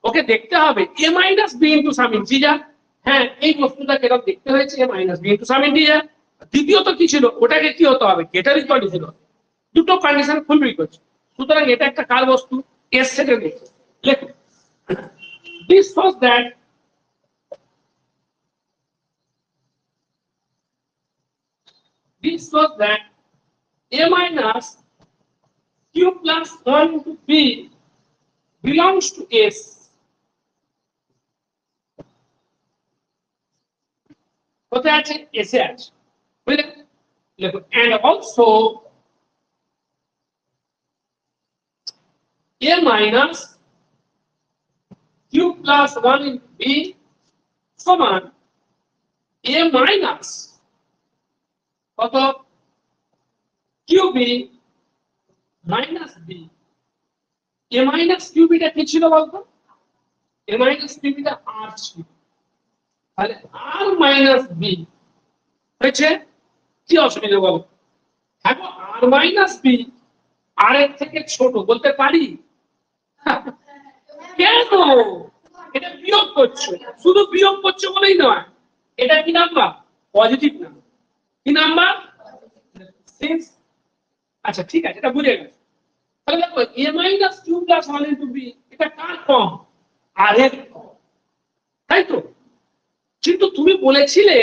ওকে দেখতে হবে a minus b into some integer হ্যাঁ এই বস্তুটা কেরকম দেখতে হয়েছে a minus b into some integer দ্বিতীয়ত কি ছিল ওটাকে কি হতে হবে গ্রেটার ইকুয়াল টু 0 দুটো কন্ডিশন ফুলফিল করছে সুতরাং এটা একটা কার বস্তু এর সেটে দেখো লেখো this was that a minus q plus 1 into b belongs to S, কোথায় আছে? S এ আছে, বুঝলেন? দেখো, and also A minus Q plus 1 into B সমান A minus কত? QB minus B। A minus QB টা কি ছিল বলতো? A minus QB টা R ছিল, তাহলে R minus B হয়েছে। কি অসুবিধা বলো? দেখো R minus B R এর থেকে ছোট বলতে পারি? কেন? এটা বিয়োগ করছো, শুধু বিয়োগ করছো বলেই নয়, এটা কি নাম্বার? Positive number. কি নাম্বার? আচ্ছা ঠিক আছে, এটা বুঝে গেছে। তাহলে দেখো a minus q plus 1 into b এটা কার কম? r এর কম, তাই তো? কিন্তু তুমি বলেছিলে,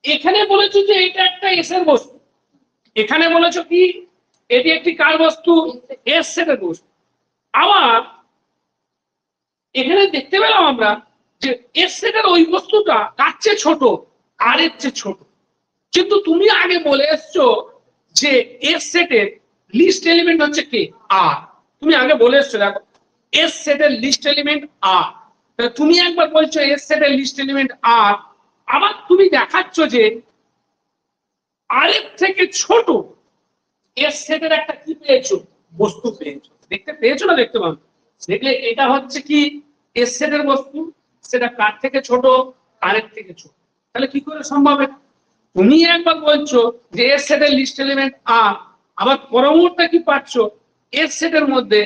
এখানে বলেছো যে এটা একটা s এর বস্তু, এখানে বলেছো কি এটি একটি কার বস্তু? s সেটের বস্তু। আবার এখানে দেখতে পেলাম আমরা যে s সেটের ওই বস্তুটা কার চেয়ে ছোট? r এর চেয়ে ছোট। কিন্তু তুমি আগে বলে এসছো যে s সেটের লিস্ট এলিমেন্ট হচ্ছে কি? r। তুমি আগে বলে এসছো, দেখো s সেটের লিস্ট এলিমেন্ট r, তুমি একবার বলছো s সেটের লিস্ট এলিমেন্ট r, আবার তুমি দেখাচ্ছ যে r এর থেকে ছোট s সেটের একটা কি পেয়েছো? বস্তু পেয়েছো। দেখতে পেয়েছো না দেখতে পাচ্ছ? দেখলে এটা হচ্ছে কি s সেটের বস্তু, সেটা কার থেকে ছোট? r এর থেকে ছোট। তাহলে কি করে সম্ভব? তুমি একবার বলছো যে s সেটের লিস্ট এলিমেন্ট r, আবার পরবর্তীতে কি পাচ্ছ? s সেটের মধ্যে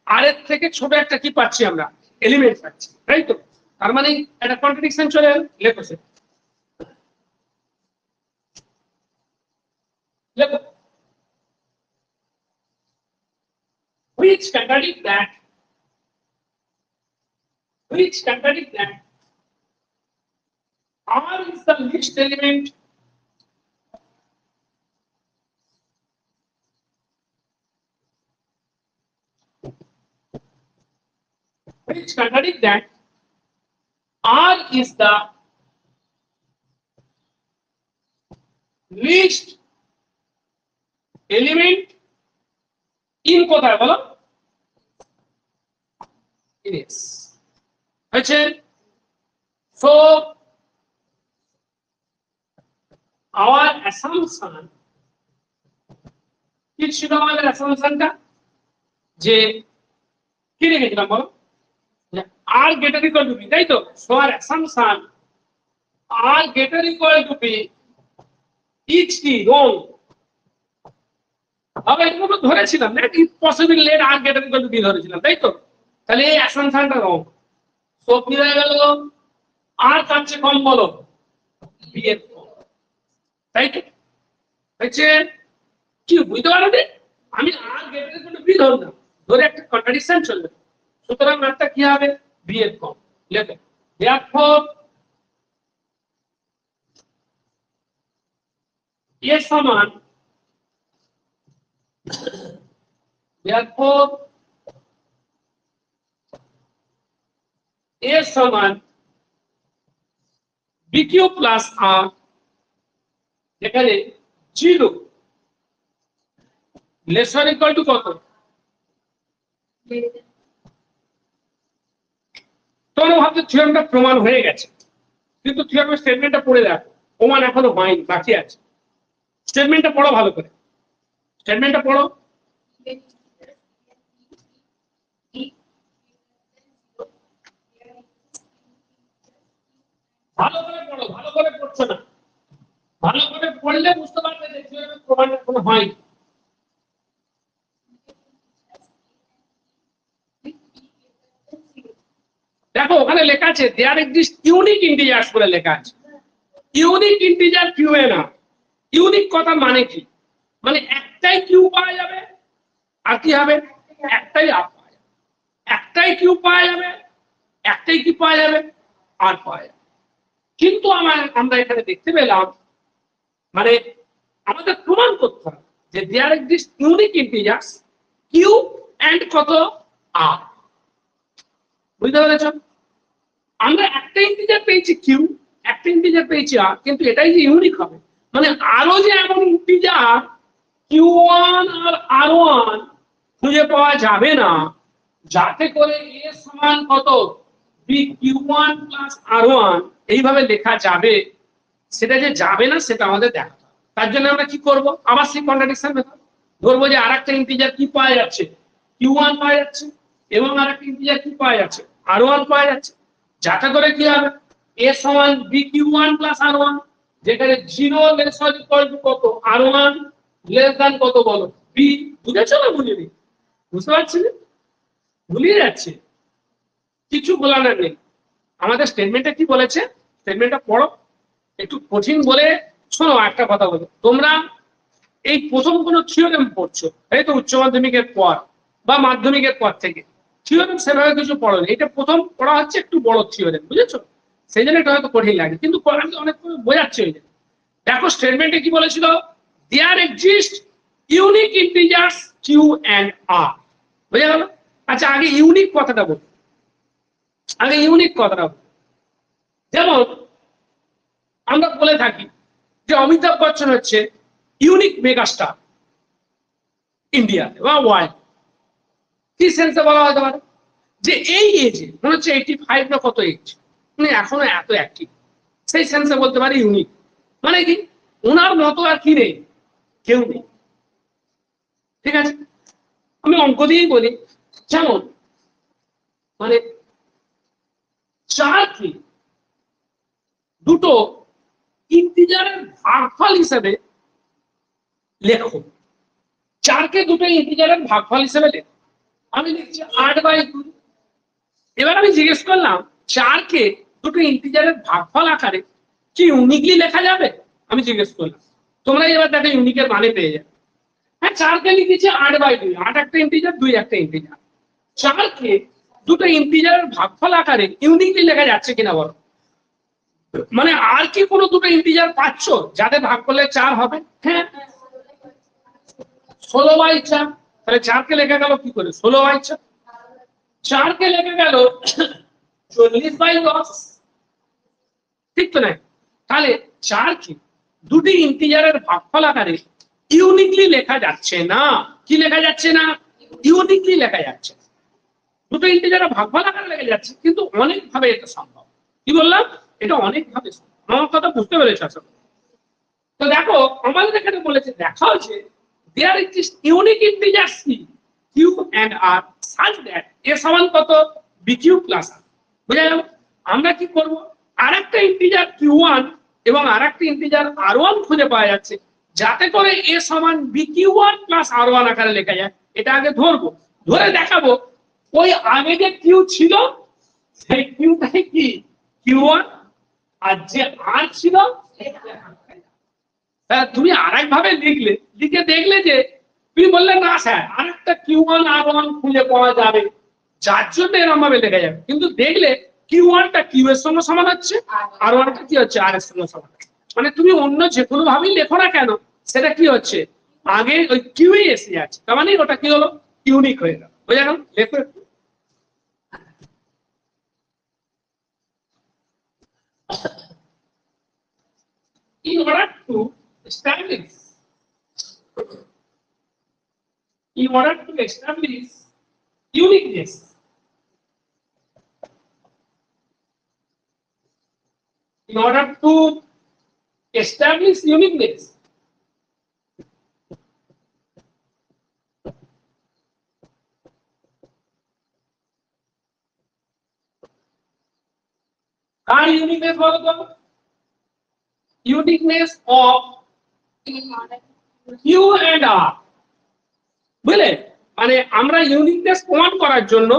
r এর থেকে ছোট একটা কি পাচ্ছি আমরা? এলিমেন্ট পাচ্ছি, তাই তো? তার মানে একটা কন্ট্রাডিকশন চলে এলো। লেখো সে, লেখো which contradict that, which contradict that r is the least element which contradict that r is the least element in কোথায় বলো? in S হয়েছে। so our assumption কি ছিল? আমাদের অ্যাসাম্পশনটা যে কি রেখেছিলাম বলো? r greater equal to b, তাই তো? so our assumption r greater equal to b is কি? wrong। আমরা এটা ধরেছিলাম না, it possible let r greater equal to b ধরেছিলাম, তাই তো? তাহলে এই অ্যাসাম্পশনটা রং। সো কি হয়ে গেল? r তার চেয়ে কম বলো, b এর কম, তাই তো? হচ্ছে কি বুঝতে পারো? আমি r greater equal to b ধরলাম, ধরে একটা কন্ট্রাডিকশন চলবে, সুতরাং আরটা কি হবে? b এর কম। লেখো therefore a সমান, therefore a সমান bq প্লাস r, এখানে 0 লেসার ইকুয়াল টু কত? তোমরা ভাবছো থিওরেমটা প্রমাণ হয়ে গেছে, কিন্তু থিওরেমের স্টেটমেন্টটা পড়ে দেখো, প্রমাণ এখনো হয়নি, বাকি আছে। স্টেটমেন্টটা পড়ো ভালো করে, স্টেটমেন্টটা পড়ো। ভালো করে পড়ো, ভালো করে পড়ছো না, ভালো করে পড়লে বুঝতে পারবে যে থিওরেমের প্রমাণ এখনো হয়নি। দেখো ওখানে লেখা আছে দেয়ার এক্সিস্ট ইউনিক ইন্টিজার্স বলে লেখা আছে। ইউনিক ইন্টিজার কিউ এ না। ইউনিক কথা মানে কি? মানে একটাই কিউ পাওয়া যাবে, আর কি হবে? একটাই আর পাওয়া যাবে। একটাই কিউ পাওয়া যাবে, একটাই কি পাওয়া যাবে? আর পাওয়া যাবে। কিন্তু আমরা এখানে দেখতে পেলাম, মানে আমাদের প্রমাণ করতে হবে যে there exist unique integers Q and কত? আর। বুঝতে পেরেছ? আমরা একটা ইন্টিজার পেয়েছি কিউ, একটা ইন্টিজার পেয়েছি আর, কিন্তু এটাই যে ইউনিক হবে, মানে আরো যে এমন ইন্টিজার কিউ1 আর আর1 খুঁজে পাওয়া যাবে না যাতে করে এ সমান কত বি কিউ1 প্লাস আর1 এইভাবে লেখা যাবে, সেটা যে যাবে না সেটা আমাদের দেখাতে হবে। তার জন্য আমরা কি করব, আবার সেই কন্ট্রাডিকশন মেথড ধরবো যে আরেকটা ইন্টিজার কি পাওয়া যাচ্ছে, কিউ1 পাওয়া যাচ্ছে, এবং আরেকটা ইন্টিজার কি পাওয়া যাচ্ছে, আর1 পাওয়া যাচ্ছে, যাতে করে কি হবে এ সমান বি কিউ1 প্লাস আর1, যেখানে 0 লেস অর ইকুয়াল টু কত আর1 লেস দ্যান কত বলো বি। বুঝেছো না বুঝিনি? বুঝতে পারছি না, ভুলিয়ে যাচ্ছে, কিছু বলার নেই। আমাদের স্টেটমেন্টে কি বলেছে, স্টেটমেন্টটা পড়ো, একটু কঠিন বলে শোনো। একটা কথা বলো, তোমরা এই প্রথম কোন থিওরেম পড়ছো এই তো উচ্চ মাধ্যমিকের পর বা মাধ্যমিকের পর থেকে, থিওরেম সেভাবে কিছু পড়োনি, এটা প্রথম পড়া হচ্ছে, একটু বড় থিওরেম, বুঝেছো? সেই জন্য এটা হয়তো কঠিন লাগে, কিন্তু আমি অনেক বোঝাচ্ছি। ওই যে দেখো স্টেটমেন্টে কি বলেছিল, there exist unique integers Q and r. বুঝে গেল? আচ্ছা আগে ইউনিক কথাটা বল, আগে ইউনিক কথাটা বল। যেমন আমরা বলে থাকি যে অমিতাভ বচ্চন হচ্ছে ইউনিক মেগাস্টার ইন্ডিয়া বা ওয়ার্ল্ড। কি সেন্সে বলা হতে পারে যে এই এজে মনে হচ্ছে 85 না কত এজ, উনি এখনো এত অ্যাক্টিভ, সেই সেন্সে বলতে পারি ইউনিক। মানে কি ওনার মতো আর কি নেই, কেউ নেই। ঠিক আছে, আমি অঙ্ক দিয়েই বলি। যেমন মানে 4 কে দুটো ইন্টিজারের ভাগফল হিসেবে লেখো, 4 কে দুটো ইন্টিজারের ভাগফল হিসেবে লেখো। আমি লিখছি 8/2। এবার আমি জিজ্ঞেস করলাম 4 কে দুটো ইন্টিজারের ভাগফল আকারে কি ইউনিকলি লেখা যাবে, আমি জিজ্ঞেস করলাম। তোমরা এবার দেখো ইউনিকের মানে পেয়ে যাবে। হ্যাঁ 4 কে লিখেছি 8/2, 8 একটা ইন্টিজার, 2 একটা ইন্টিজার। 4 কে দুটো ইন্টিজারের ভাগফল আকারে ইউনিকলি লেখা যাচ্ছে কিনা বলো? মানে আর কি কোনো দুটো ইন্টিজার পাচ্ছ যাদের ভাগ করলে 4 হবে? হ্যাঁ 16/4। তাহলে 4 কে লেখা গেল কি করে 16/4, 4 কে লেখা গেল 40/10। ঠিক তো না? তাহলে 4 কে দুটি ইন্টিজারের ভাগফল আকারে ইউনিকলি লেখা যাচ্ছে না। কি লেখা যাচ্ছে না? ইউনিকলি লেখা যাচ্ছে। দুটো ইন্টিজারের ভাগফল আকারে লেখা যাচ্ছে, কিন্তু অনেক ভাবে এটা সম্ভব। কি বললাম? এটা অনেক ভাবে সম্ভব। আমার কথা বুঝতে পেরেছো আসলে? তো দেখো আমাদের এখানে বলেছে দেখা হচ্ছে দেয়ার এক্সিস্ট ইউনিক ইন্টিজার্স কি q and r such that a সমান কত বি কিউ প্লাস আর। বুঝা গেল? আমরা কি করব, আরেকটা ইন্টিজার কিউ1 এবং আরেকটা ইন্টিজার আর1 খুঁজে পাওয়া যাচ্ছে যাতে করে এ সমান বি কিউ1 প্লাস আর1 আকারে লেখা যায়। এটা আগে ধরবো, ধরে দেখাবো ওই আগে যে কিউ ছিল সেই কিউটাই কি কিউ1, আর যে আর ছিল তুমি আরেক ভাবে লিখলে, লিখে দেখলে যে তুমি বললে না স্যার আরেকটা কিউ1 আর1 খুঁজে পাওয়া যাবে যার জন্য এরকম ভাবে লেখা যাবে, কিন্তু দেখলে কিউ1টা কিউ এর সঙ্গে সমান হচ্ছে, আর1টা কি হচ্ছে আর এর সঙ্গে সমান। মানে তুমি অন্য যে কোনো ভাবেই লেখো না কেন সেটা কি হচ্ছে আগে ওই কিউ এসে যাচ্ছে, তার মানে ওটা কি হলো ইউনিক হয়ে গেল। বোঝা গেল? লেখো একটু। In order to establish uniqueness, in order to establish uniqueness, our uniqueness বলো তো, uniqueness of Q and R। বুঝলে? মানে আমরা ইউনিকনেস প্রমাণ করার জন্য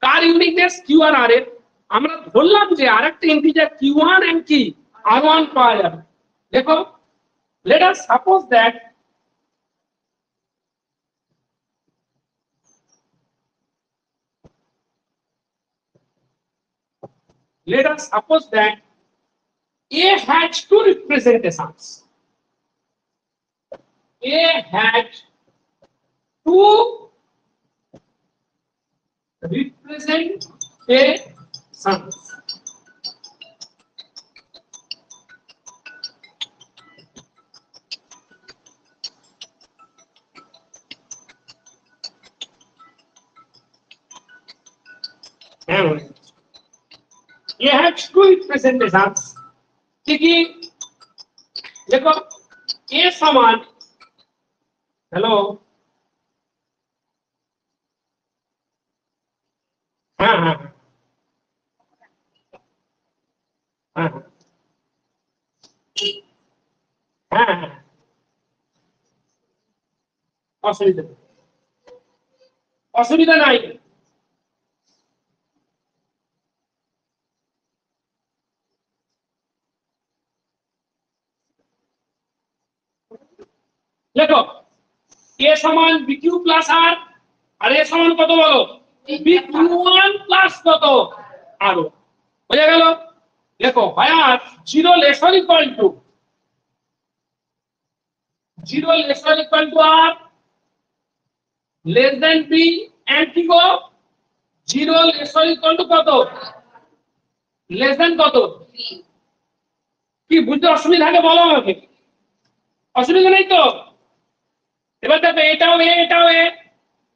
কার ইউনিকনেস কিউ আর আর এর, আমরা ধরলাম যে আরেকটা ইন্টিজার কিউ1 এন্ড কি আর1 পাওয়া যাবে। দেখো let us suppose that A has two representations. A had two representations expectations. ये है स्कूल प्रेजेंटेशंस क्योंकि देखो ये समान हेलो हाँ हाँ हाँ हाँ हाँ असुविधा असुविधा नहीं देखो ए समान बीक्यू प्लस आर और ए समान কত বলো bq1 প্লাস কত আর বুঝা গেল দেখো ভাইয়া 0 lesser equal to 0 lesser equal to R less than B and কি গো 0 লেসার ইকুয়াল টু কত লেস দেন কত কি বুঝতে অসুবিধা থাকে বলো আমাকে অসুবিধা নাই তো এবার দেখো এটাও এ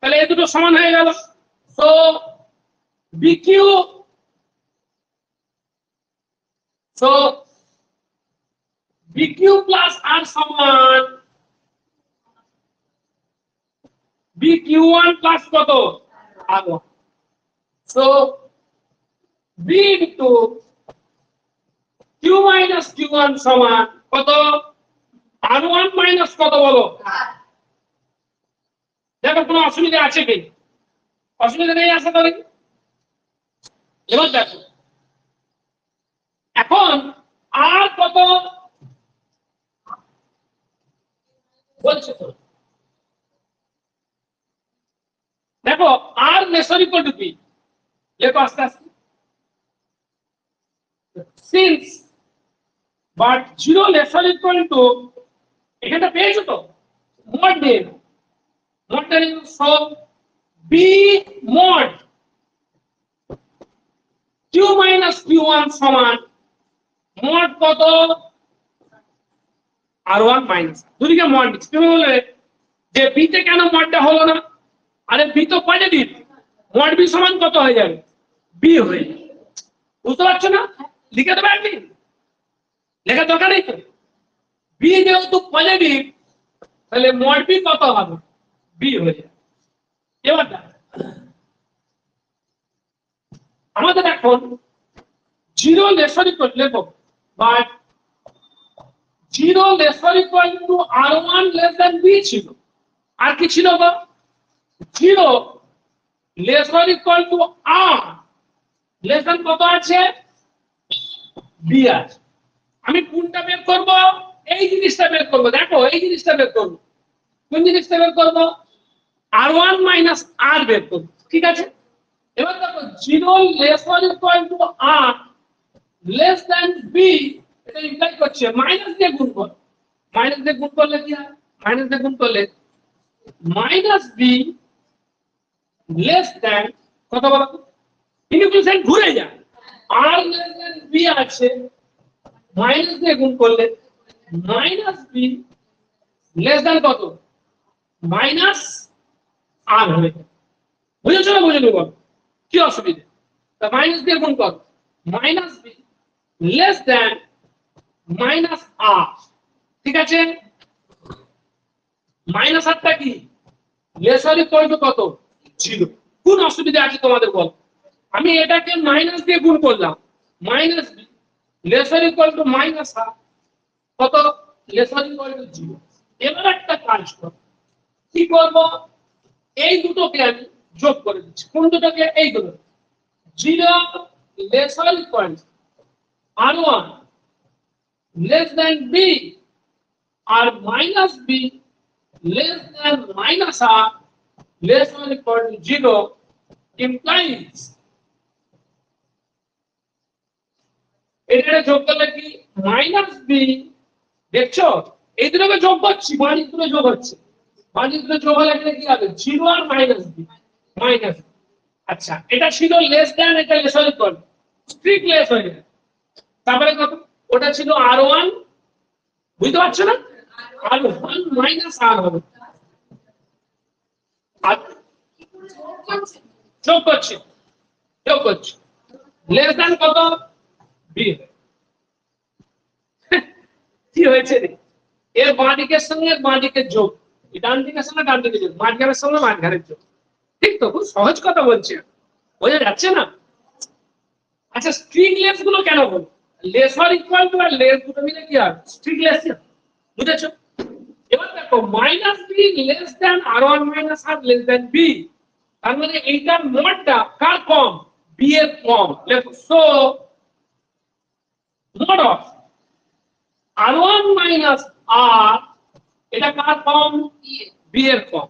তাহলে এই দুটো সমান হয়ে গেল so b q so b q plus r সমান বিকিউ1 প্লাস কত r so b into q minus q one সমান কত আর1 মাইনাস কত বলো দেখো কোনো অসুবিধা আছে কি অসুবিধা নেই আশা করি এবার দেখো এখন আর কত বলছে তো দেখো আর লেসার ইকুয়াল টু বি দেখো আস্তে আস্তে since but 0 lesser equal two এখানটা পেয়েছো তো মোড নেই mod so b mod q minus q1 সমান mod কত r1 minus দুদিকে mod দিচ্ছি তুমি বললে যে b তে কেন মডটা হলো না আরে b তো পজিটিভ mod b সমান কত হয়ে যাবে b হয়ে বুঝতে পারছো না লিখে দেবে আপনি লেখা দরকার নেই তো b যেহেতু পজিটিভ তাহলে mod b কত হবে বি হয়ে যায় এবার আমাদের এখন 0 লেসার ইকুয়াল লেখো but 0 lesser equal two r1 less than b ছিল আর কি ছিল গো 0 lesser equal two r less than কত আছে b আছে আমি কোনটা বের করব এই জিনিসটা বের করব দেখো এই জিনিসটা বের করব কোন জিনিসটা বের করব r1 মাইনাস r বের করব ঠিক আছে এবার দেখো 0 lesser equal two r less than b এটা ইমপ্লাই করছে মাইনাস দিয়ে গুণ কর মাইনাস দিয়ে গুণ করলে কি হয় মাইনাস দিয়ে গুণ করলে মাইনাস b লেস দ্যান কত বলো ইনক্লুশন ঘুরে যায় r লেস দ্যান b আছে মাইনাস দিয়ে গুণ করলে মাইনাস b লেস দ্যান কত মাইনাস আর হবে বুঝেছো না বুঝে নেব কি অসুবিধা তা মাইনাস দিয়ে গুণ কর minus b less than minus r ঠিক আছে মাইনাস আরটা কি লেসার ইকুয়াল টু কত 0 কোন অসুবিধা আছে তোমাদের বল আমি এটাকে মাইনাস দিয়ে গুণ করলাম minus b lesser equal to minus r কত লেসার ইকুয়াল টু 0 এবার একটা কাজ কর কি করব এই দুটোকে আমি যোগ করে দিচ্ছি কোন দুটোকে এই দুটো 0 lesser equal r1 less than b আর minus b less than minus r less than equal to 0 implies এটা যোগ করলে কি মাইনাস b দেখছো এই দুটোকে যোগ করছি বাড়ি দুটো যোগ হচ্ছে বাড়ি দুটো যোগ হলে এখানে কি হবে 0 আর মাইনাস b মাইনাস আচ্ছা, এটা ছিল লেস দ্যান, এটা লেসার ইকুয়াল, স্ট্রিক্ট লেস হয়ে যায়। তারপরে কত? ওটা ছিল R1, বুঝতে পারছো না? R1 মাইনাস R হবে, আর যোগ করছি, যোগ করছি, লেস দ্যান কত? B। কি হয়েছে রে? এর বাঁ দিকের সঙ্গে বাঁ দিকের যোগ, ডান দিকের সঙ্গে ডান দিকের যোগ, মাঝখানের সঙ্গে মাঝখানের যোগ। ঠিক তো? খুব সহজ কথা বলছি, বোঝা যাচ্ছে না? আচ্ছা, স্ট্রিং লেস গুলো কেন বলবো? Less r equal to R less দুটো মিলে কি হয়? String less. বুঝেছো? এবার দেখো, minus b less than R1 minus r less than b, তার মানে এইটার মডটা কার কম? বি এর কম। লেখো so mod of R1 minus r, এটা কার কম? বি এর কম।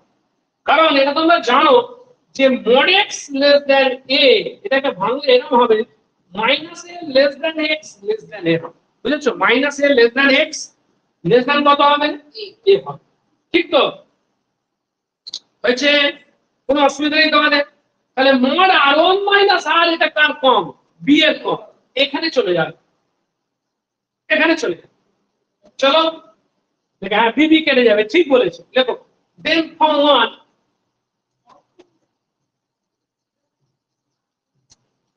কারণ এটা তোমরা জানো যে mod x less than a, এটাকে ভাঙলে এরকম হবে minus a less than x less than a হবে। বুঝেছো? Minus a less than x less than কত হবে? a হবে। ঠিক তো? হয়েছে? কোনো অসুবিধা নেই তোমাদের? তাহলে mod R1 মাইনাস r, এটা কার কম? b এর কম। এখানে চলে যাবে, এখানে চলে যাবে। চলো, হ্যাঁ, b কেটে যাবে, ঠিক বলেছো। দেখো, দেন ফর্ম 1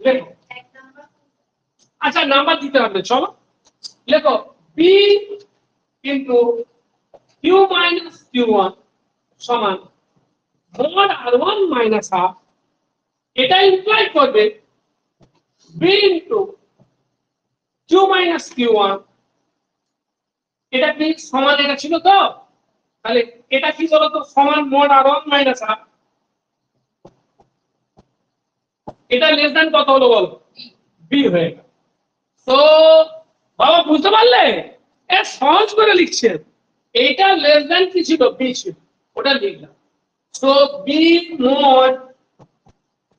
লেখো। আচ্ছা, নাম্বার দিতে হবে, চলো লেখো b into q minus q1 সমান mod R1 মাইনাস r, এটা ইমপ্লাই করবে b into q minus q1, এটা কি সমান? এটা ছিল তো, তাহলে এটা কি বলতো? সমান mod R1 মাইনাস r, এটা লেস দ্যান কত হলো বলো? b হয়ে গেল। তো বাবা, বুঝতে পারলে? এ সহজ করে লিখছেন। এইটা লেস দ্যান কি ছিল? b ছিল, ওটা লিখলাম। So b mod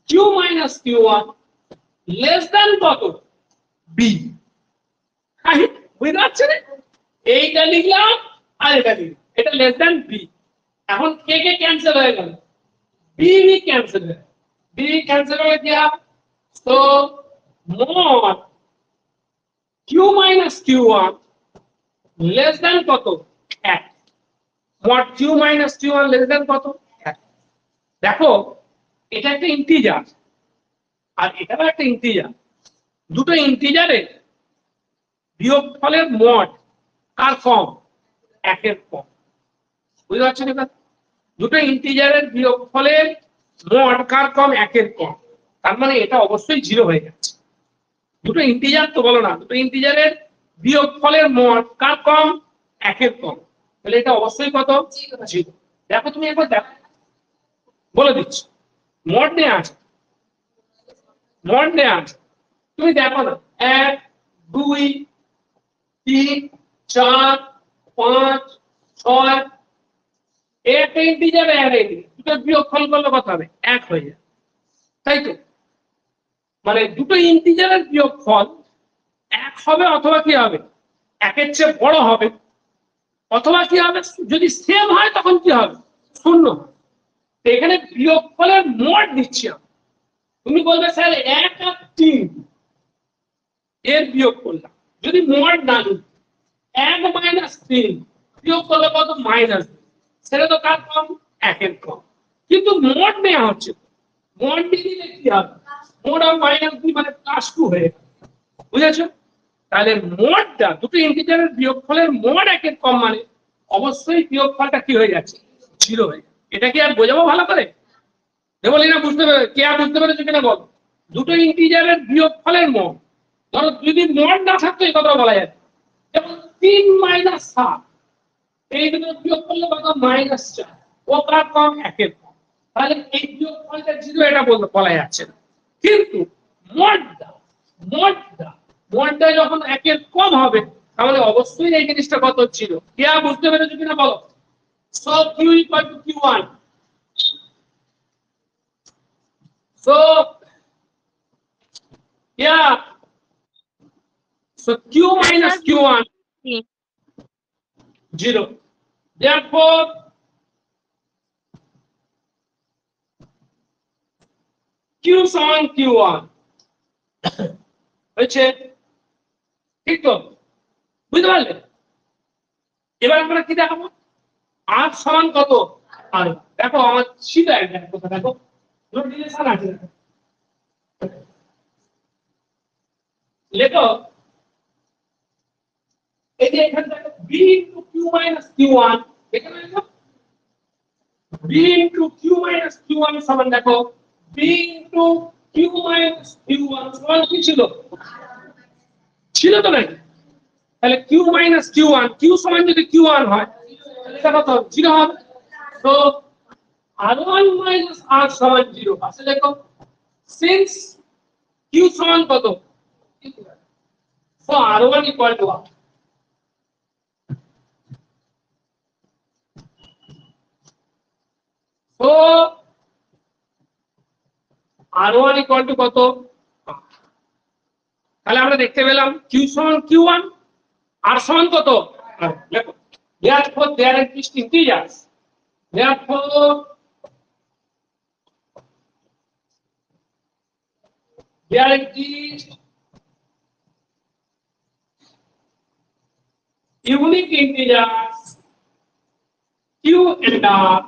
q minus q1 less than কত? b। বুঝতে পারছো না? এইটা লিখলাম আর এটা লিখলাম, এটা লেস দ্যান b। এখন কে কে ক্যান্সেল হয়ে গেল? b ক্যান্সেল হয়ে গেল, b ক্যান্সেল হয়ে গিয়া। তো mod q minus q1 less than কত? 1। mod q minus q1 less than কত? 1। দেখো, এটা একটা ইন্টিজার আর এটাও একটা ইন্টিজার, দুটো ইন্টিজারে বিয়োগফলের মড কার কম? 1 এর কম। বুঝতে পারছো না? দুটো ইন্টিজারের বিয়োগফলের মড কার কম? 1 এর কম। তার মানে এটা অবশ্যই 0 হয়ে যাচ্ছে। দুটো ইন্টিজার তো বলো না, দুটো ইন্টিজারের বিয়োগফলের মড কার কম? 1 এর কম। তাহলে এটা অবশ্যই কত? 0। দেখো, তুমি একবার দেখো, বলে দিচ্ছি। মড নেওয়া আছে, মড নেওয়া আছে, তুমি দেখো না। 1 2 3 4 5 6, একটা ইন্টিজার আর দুটো বিয়োগফল করলে কত হবে? 1 হয়ে যাবে, তাই তো? মানে দুটো ইন্টিজারের বিয়োগফল 1 হবে, অথবা কি হবে? 1 এর চেয়ে বড় হবে, অথবা কি হবে? যদি সেম হয় তখন কি হবে? 0। তো এখানে বিয়োগফলের মড দিচ্ছি আমি। তুমি বলবে স্যার 1 আর 3 এর বিয়োগ করলাম, যদি মড না দিই 1 মাইনাস 3 বিয়োগ করলে কত? মাইনাস, সেটা তো কার কম? 1 এর কম। কিন্তু মড নেওয়া হচ্ছে, মড দিলে কি হবে? মড অফ মাইনাস 2 মানে প্লাস 2 হয়ে গেল। বুঝেছো? তাহলে মডটা, দুটো ইন্টিজারের বিয়োগফলের মড 1 এর কম, মানে অবশ্যই বিয়োগফলটা কি হয়ে যাচ্ছে? 0 হয়ে যাচ্ছে। এটা কি আর বোঝাবো ভালো করে? বলি না, বুঝতে পেরে কে আর বুঝতে পেরেছো কিনা বল? দুটো ইন্টিজারের বিয়োগফলের মড, ধরো যদি মড না থাকতো এই কথা বলা যায়। যেমন 3 মাইনাস 7, এই দুটো বিয়োগ করলে কত? মাইনাস 4। ও কার কম? 1 এর কম। তাহলে এই বিয়োগফলটা 0 এটা বলা যাচ্ছে না। কিন্তু মডটা, মডটা যখন 1 এর কম হবে, তাহলে অবশ্যই এই জিনিসটা কত? 0। কে আর বুঝতে পেরেছো কিনা বলো? So q equal to q1। So yeah, so q minus q1 0. Therefore Q সমান Q1 হয়েছে, ঠিক তো? বুঝতে পারলে? এবার আমরা কি দেখাবো? আর সমান কত? আর দেখো আমার ছিল একটা কথা, দেখো নোট রিলেশন আছে, লেখো এই যে এখানে দেখো b into q minus q1, এখানে লেখো b into q minus q1 সমান দেখো b into q minus q1 সমান কি ছিল? ছিল তো নাকি? তাহলে q মাইনাস q1, q সমান যদি q1 হয় তাহলে দেখো তো 0 হবে। তো r1 মাইনাস r সমান 0 আছে, দেখো সিন্স q সমান কত? So r1 equal to r, so r1 equal to কত? তাহলে আমরা দেখতে পেলাম q সমান q1, r সমান কত? r। দেখো therefore there exist integers, therefore there exist unique integers q and r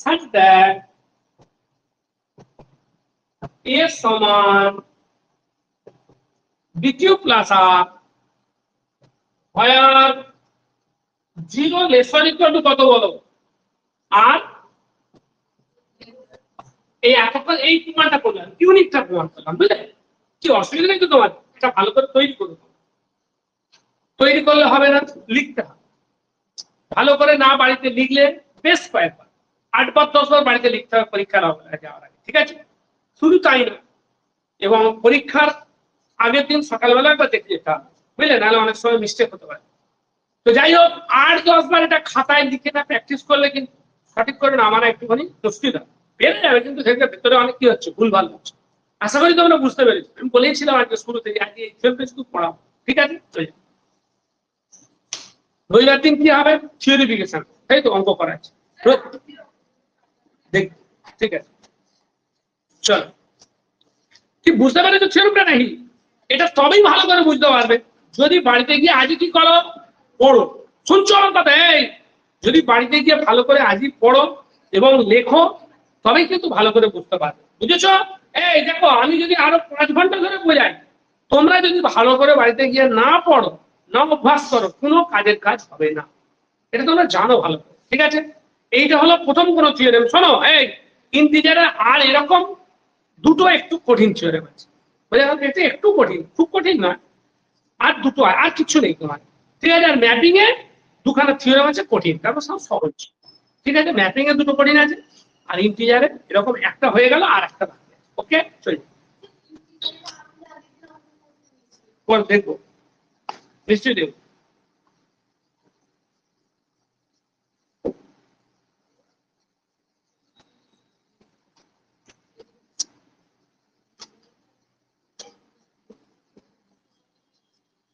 such that a সমান bq plus r where 0 less or equal to কত বলো? আর এই এতক্ষণ এই প্রমাণটা করলাম, ইউনিকটা প্রমাণ করলাম, বুঝলে? কি অসুবিধা নেই তো তোমার, এটা ভালো করে তৈরি করো। তৈরি করলে হবে না, লিখতে হবে ভালো করে, না বাড়িতে লিখলে বেশ কয়েকবার 8 বার 10 বার বাড়িতে লিখতে হবে পরীক্ষার যাওয়ার আগে, ঠিক আছে? শুধু তাই না, এবং পরীক্ষার আগের দিন সকালবেলা একবার দেখে যেতে হবে, বুঝলে? নাহলে অনেক সময় মিস্টেক হতে পারে। তো যাই হোক 8-10 বার এটা খাতায় লিখে না প্র্যাকটিস করলে কিন্তু সঠিক করে না আমার একটুখানি অসুবিধা পেরে যাবে, কিন্তু সেটা ভেতরে অনেক কি হচ্ছে, ভুলভাল হচ্ছে। আশা করি তোমরা বুঝতে পেরেছো। আমি বলেছিলাম আজকে শুরুতে আজকে এই পেজ খুব পড়াবো, ঠিক আছে? রবিবার দিন কি হবে? থিওরিফিকেশন, তাই তো? অঙ্ক করা আছে, দেখ, ঠিক আছে? চলো, কি বুঝতে পেরেছো থিওরিটা নাকি? এটা তবেই ভালো করে বুঝতে পারবে যদি বাড়িতে গিয়ে আজই কি করো, পড়ো। শুনছো আমার কথা? এই যদি বাড়িতে গিয়ে ভালো করে আজই পড়ো এবং লেখো, তবেই কিন্তু ভালো করে বুঝতে পারবে, বুঝেছো? এই দেখো আমি যদি আরো 5 ঘন্টা ধরে বোঝাই, তোমরা যদি ভালো করে বাড়িতে গিয়ে না পড়ো, না অভ্যাস করো, কোনো কাজের কাজ হবে না, এটা তোমরা জানো ভালো করে, ঠিক আছে? এইটা হলো প্রথম কোন থিওরেম। শোনো, এই ইন্টিজারে আর এরকম দুটো একটু কঠিন থিওরেম আছে, বোঝা গেল? এটা একটু কঠিন, খুব কঠিন নয়, আর দুটো আর কিছু নেই তোমার, ঠিক আছে? আর ম্যাপিং এ দুখানা থিওরেম আছে কঠিন, তারপর সব সহজ, ঠিক আছে? ম্যাপিং এ দুটো কঠিন আছে, আর ইন্টিজারে এরকম একটা হয়ে গেল আর একটা বাকি আছে। ওকে, চল পর দেখবো, নিশ্চয়ই দেখবো।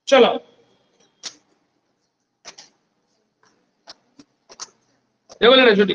চলো, দেখো না ছুটি।